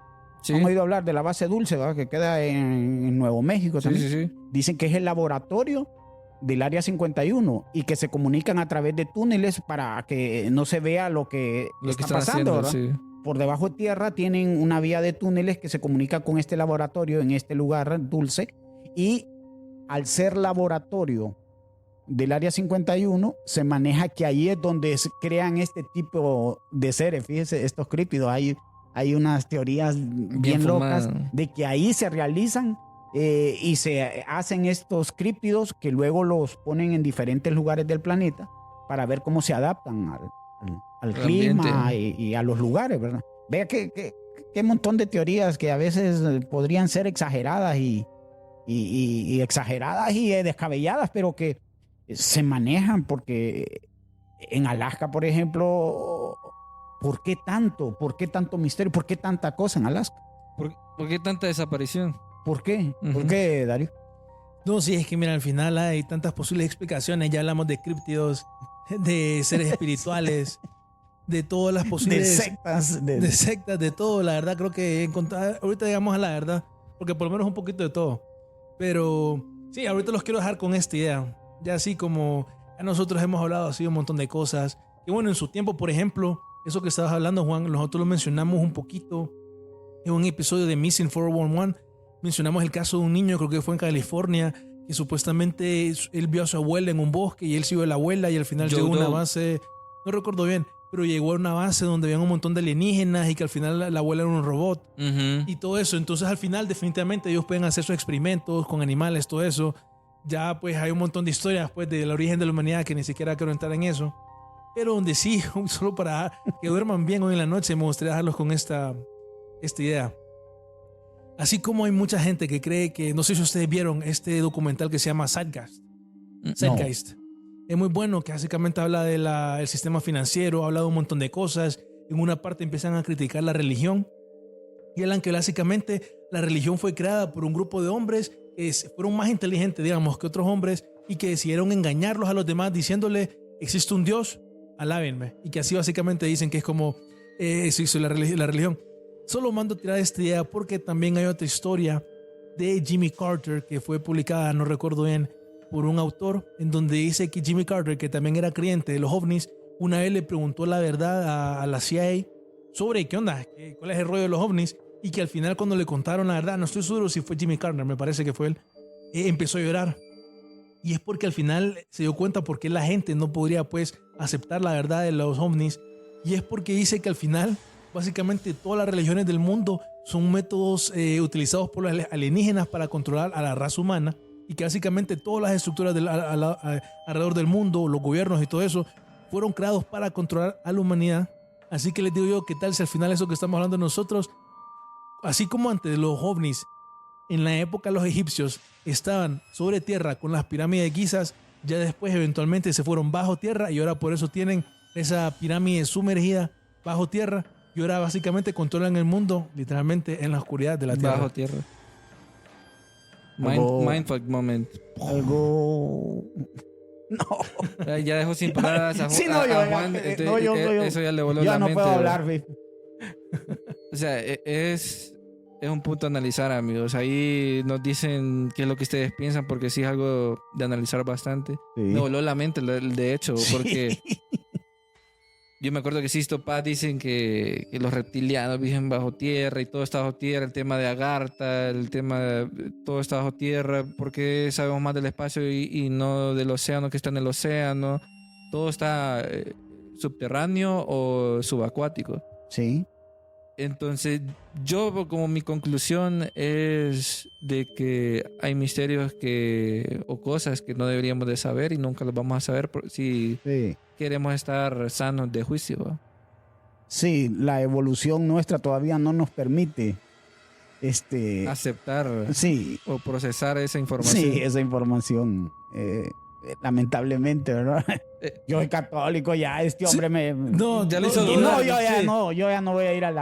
Speaker 4: Sí,
Speaker 6: han oído hablar de la base Dulce, ¿verdad? Que queda en Nuevo México
Speaker 4: sí,
Speaker 6: también.
Speaker 4: sí, sí.
Speaker 6: Dicen que es el laboratorio del Área 51 y que se comunican a través de túneles para que no se vea lo que
Speaker 4: Lo que
Speaker 6: está
Speaker 4: están
Speaker 6: pasando,
Speaker 4: haciendo,
Speaker 6: ¿verdad?
Speaker 4: sí.
Speaker 6: Por debajo de tierra tienen una vía de túneles que se comunica con este laboratorio en este lugar Dulce, y al ser laboratorio del Área 51 se maneja que ahí es donde se crean este tipo de seres. Fíjese, estos críptidos, hay unas teorías bien locas
Speaker 4: fumado.
Speaker 6: de que ahí se realizan y se hacen estos críptidos que luego los ponen en diferentes lugares del planeta para ver cómo se adaptan al clima
Speaker 4: ambiente.
Speaker 6: y a los lugares, ¿verdad? Vea qué montón de teorías que a veces podrían ser exageradas y exageradas y descabelladas, pero que se manejan, porque en Alaska, por ejemplo, ¿por qué tanto? ¿Por qué tanto misterio? ¿Por qué tanta cosa en Alaska?
Speaker 4: ¿Por qué tanta desaparición?
Speaker 6: ¿Por qué? ¿Por
Speaker 4: Ujú.
Speaker 6: qué, Darío?
Speaker 5: No, sí, es que mira, al final hay tantas posibles explicaciones. Ya hablamos de críptidos, de seres espirituales, de todas las
Speaker 6: De
Speaker 5: posibles
Speaker 6: sectas.
Speaker 5: de sectas, de todo. La verdad, creo que ahorita llegamos a la verdad, porque por lo menos un poquito de todo. Pero sí, ahorita los quiero dejar con esta idea. Ya así como ya nosotros hemos hablado así un montón de cosas. Y bueno, en su tiempo, por ejemplo, eso que estabas hablando, Juan, nosotros lo mencionamos un poquito en un episodio de Missing 411. Mencionamos el caso de un niño, creo que fue en California, que supuestamente él vio a su abuela en un bosque y él siguió a la abuela y al final
Speaker 4: Joe
Speaker 5: llegó a una
Speaker 4: Doe.
Speaker 5: base, no recuerdo bien, pero llegó a una base donde había un montón de alienígenas y que al final la abuela era un robot
Speaker 4: Ujú.
Speaker 5: y todo eso. Entonces al final definitivamente ellos pueden hacer sus experimentos con animales, todo eso. Ya pues hay un montón de historias pues del origen de la humanidad que ni siquiera quiero entrar en eso. Pero donde sí, solo para que duerman bien hoy en la noche, me gustaría dejarlos con esta idea. Así como hay mucha gente que cree que, no sé si ustedes vieron este documental que se llama Zeitgeist. Zeitgeist. Es muy bueno, que básicamente habla del sistema financiero, habla de un montón de cosas. En una parte empiezan a criticar la religión y hablan que básicamente la religión fue creada por un grupo de hombres que fueron más inteligentes, digamos, que otros hombres y que decidieron engañarlos a los demás diciéndole, existe un Dios, alábenme. Y que así básicamente dicen que es como se hizo la religión. Solo mando a tirar esta idea porque también hay otra historia de Jimmy Carter que fue publicada, no recuerdo bien, por un autor, en donde dice que Jimmy Carter, que también era creyente de los ovnis, una vez le preguntó la verdad a la CIA sobre qué onda, cuál es el rollo de los ovnis, y que al final cuando le contaron la verdad, no estoy seguro si fue Jimmy Carter, me parece que fue él, empezó a llorar. Y es porque al final se dio cuenta por qué la gente no podría pues aceptar la verdad de los ovnis, y es porque dice que al final básicamente todas las religiones del mundo son métodos utilizados por los alienígenas para controlar a la raza humana, y que básicamente todas las estructuras alrededor del mundo, los gobiernos y todo eso, fueron creados para controlar a la humanidad. Así que les digo yo, ¿qué tal si al final eso que estamos hablando nosotros, así como antes los ovnis, en la época los egipcios estaban sobre tierra con las pirámides de Gizas, ya después eventualmente se fueron bajo tierra y ahora por eso tienen esa pirámide sumergida bajo tierra y ahora básicamente controlan el mundo literalmente en la oscuridad de la tierra?
Speaker 4: Bajo tierra.
Speaker 6: Algo-
Speaker 4: Mindfuck moment.
Speaker 6: Algo... No.
Speaker 4: Ya dejó sin palabras a,
Speaker 6: Sí,
Speaker 4: a-
Speaker 6: no,
Speaker 4: a
Speaker 6: yo,
Speaker 4: Juan.
Speaker 6: no, yo,
Speaker 4: Eso ya le voló
Speaker 6: yo
Speaker 4: la
Speaker 6: no
Speaker 4: mente.
Speaker 6: puedo
Speaker 4: ¿verdad?
Speaker 6: hablar, güey.
Speaker 4: O sea, es un punto a analizar, amigos. Ahí nos dicen qué es lo que ustedes piensan, porque sí es algo de analizar bastante.
Speaker 6: Sí.
Speaker 4: Me voló la mente, de hecho, porque yo me acuerdo que Sisto Paz dicen que los reptilianos viven bajo tierra y todo está bajo tierra. El tema de Agartha, el tema de todo está bajo tierra. Porque sabemos más del espacio y no del océano que está en el océano. Todo está subterráneo o subacuático.
Speaker 6: Sí.
Speaker 4: Entonces, yo como mi conclusión es de que hay misterios o cosas que no deberíamos de saber y nunca los vamos a saber si
Speaker 6: Sí.
Speaker 4: queremos estar sanos de juicio. ¿Va?
Speaker 6: Sí, la evolución nuestra todavía no nos permite
Speaker 4: Aceptar
Speaker 6: sí,
Speaker 4: o procesar esa información.
Speaker 6: sí, esa información. Lamentablemente, ¿verdad? Yo soy católico ya, este hombre me...
Speaker 5: No,
Speaker 4: Ya le
Speaker 6: Y
Speaker 4: hizo
Speaker 6: no,
Speaker 4: dudar,
Speaker 6: yo
Speaker 5: sí.
Speaker 6: ya no voy a ir a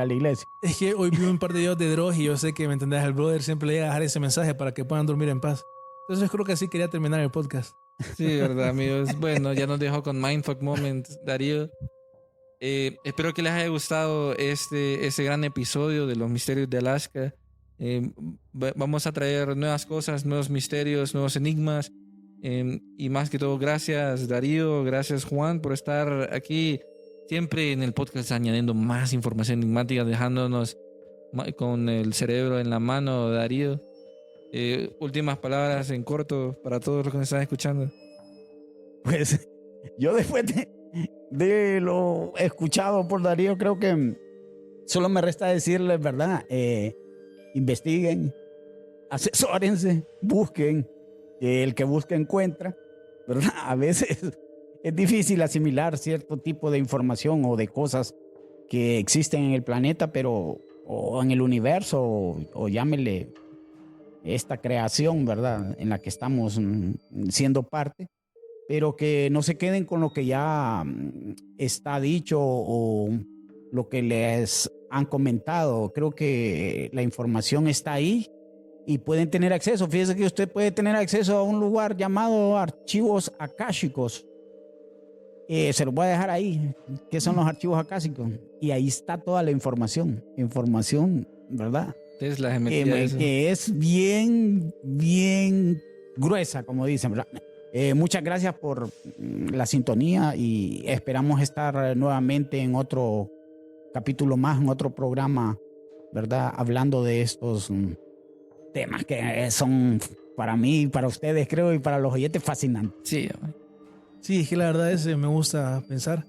Speaker 6: la iglesia.
Speaker 5: Es que hoy vi un par de videos de Dross y yo sé que, ¿me entendés? El brother siempre le llega a dejar ese mensaje para que puedan dormir en paz. Entonces creo que así quería terminar el podcast.
Speaker 4: Sí, verdad, amigos. Bueno, ya nos dejó con Mindfuck Moment, Darío. Espero que les haya gustado ese gran episodio de los misterios de Alaska. Vamos a traer nuevas cosas, nuevos misterios, nuevos enigmas. Y más que todo, gracias Darío, gracias Juan por estar aquí siempre en el podcast añadiendo más información enigmática, dejándonos con el cerebro en la mano, Darío. Últimas palabras en corto para todos los que nos están escuchando.
Speaker 6: Pues yo después de lo escuchado por Darío, creo que solo me resta decirles, ¿verdad? Investiguen, asesórense, busquen. El que busca encuentra, ¿verdad? A veces es difícil asimilar cierto tipo de información o de cosas que existen en el planeta, o en el universo, o llámele esta creación, ¿verdad? En la que estamos siendo parte, pero que no se queden con lo que ya está dicho o lo que les han comentado. Creo que la información está ahí y pueden tener acceso. Fíjese que usted puede tener acceso a un lugar llamado archivos akáshicos. Se los voy a dejar ahí. ¿Qué son los archivos akáshicos? Y ahí está toda la información, ¿verdad?
Speaker 4: Tesla se metía eso.
Speaker 6: Que es bien, bien gruesa, como dicen, ¿verdad? Muchas gracias por la sintonía y esperamos estar nuevamente en otro capítulo más, en otro programa, ¿verdad? Hablando de estos temas que son para mí, para ustedes, creo, y para los oyentes fascinantes.
Speaker 4: Sí,
Speaker 5: Sí, es que la verdad me gusta pensar.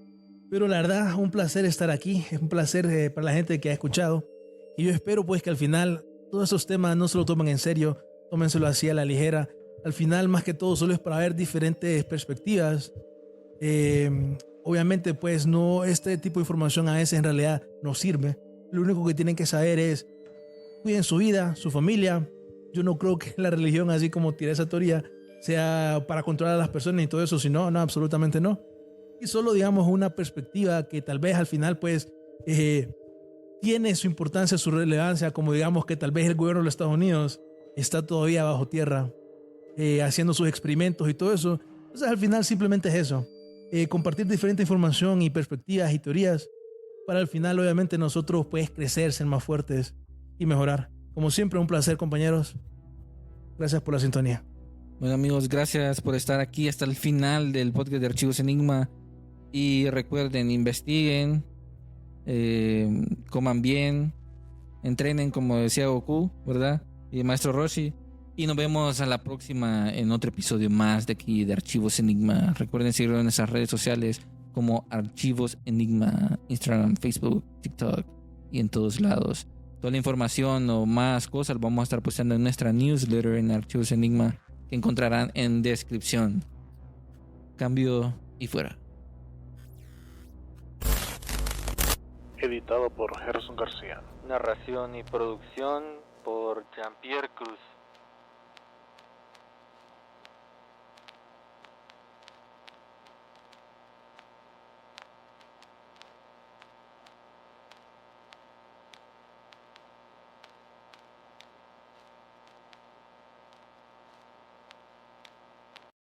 Speaker 5: Pero la verdad, un placer estar aquí. Es un placer para la gente que ha escuchado. Y yo espero pues que al final todos esos temas no se lo tomen en serio, tómenselo así a la ligera. Al final, más que todo, solo es para ver diferentes perspectivas. Obviamente, pues no, este tipo de información a veces en realidad no sirve. Lo único que tienen que saber es cuiden su vida, su familia. Yo no creo que la religión, así como tiré esa teoría, sea para controlar a las personas y todo eso, sino, no, absolutamente no. Y solo, digamos, una perspectiva que tal vez al final, pues, tiene su importancia, su relevancia, como digamos que tal vez el gobierno de los Estados Unidos está todavía bajo tierra, haciendo sus experimentos y todo eso. Entonces, al final simplemente es eso. Compartir diferente información y perspectivas y teorías para al final, obviamente, nosotros pues crecer, ser más fuertes y mejorar. Como siempre, un placer, compañeros. Gracias por la sintonía.
Speaker 4: Bueno, amigos, gracias por estar aquí hasta el final del podcast de Archivos Enigma. Y recuerden, investiguen, coman bien, entrenen como decía Goku, ¿verdad? Y Maestro Roshi. Y nos vemos a la próxima en otro episodio más de aquí de Archivos Enigma. Recuerden seguirlo en nuestras redes sociales, como Archivos Enigma, Instagram, Facebook, TikTok y en todos lados. Toda la información o más cosas vamos a estar posteando en nuestra newsletter en Archivos Enigma, que encontrarán en descripción. Cambio y fuera.
Speaker 7: Editado por Gerson García.
Speaker 8: Narración y producción por Jean-Pierre Cruz.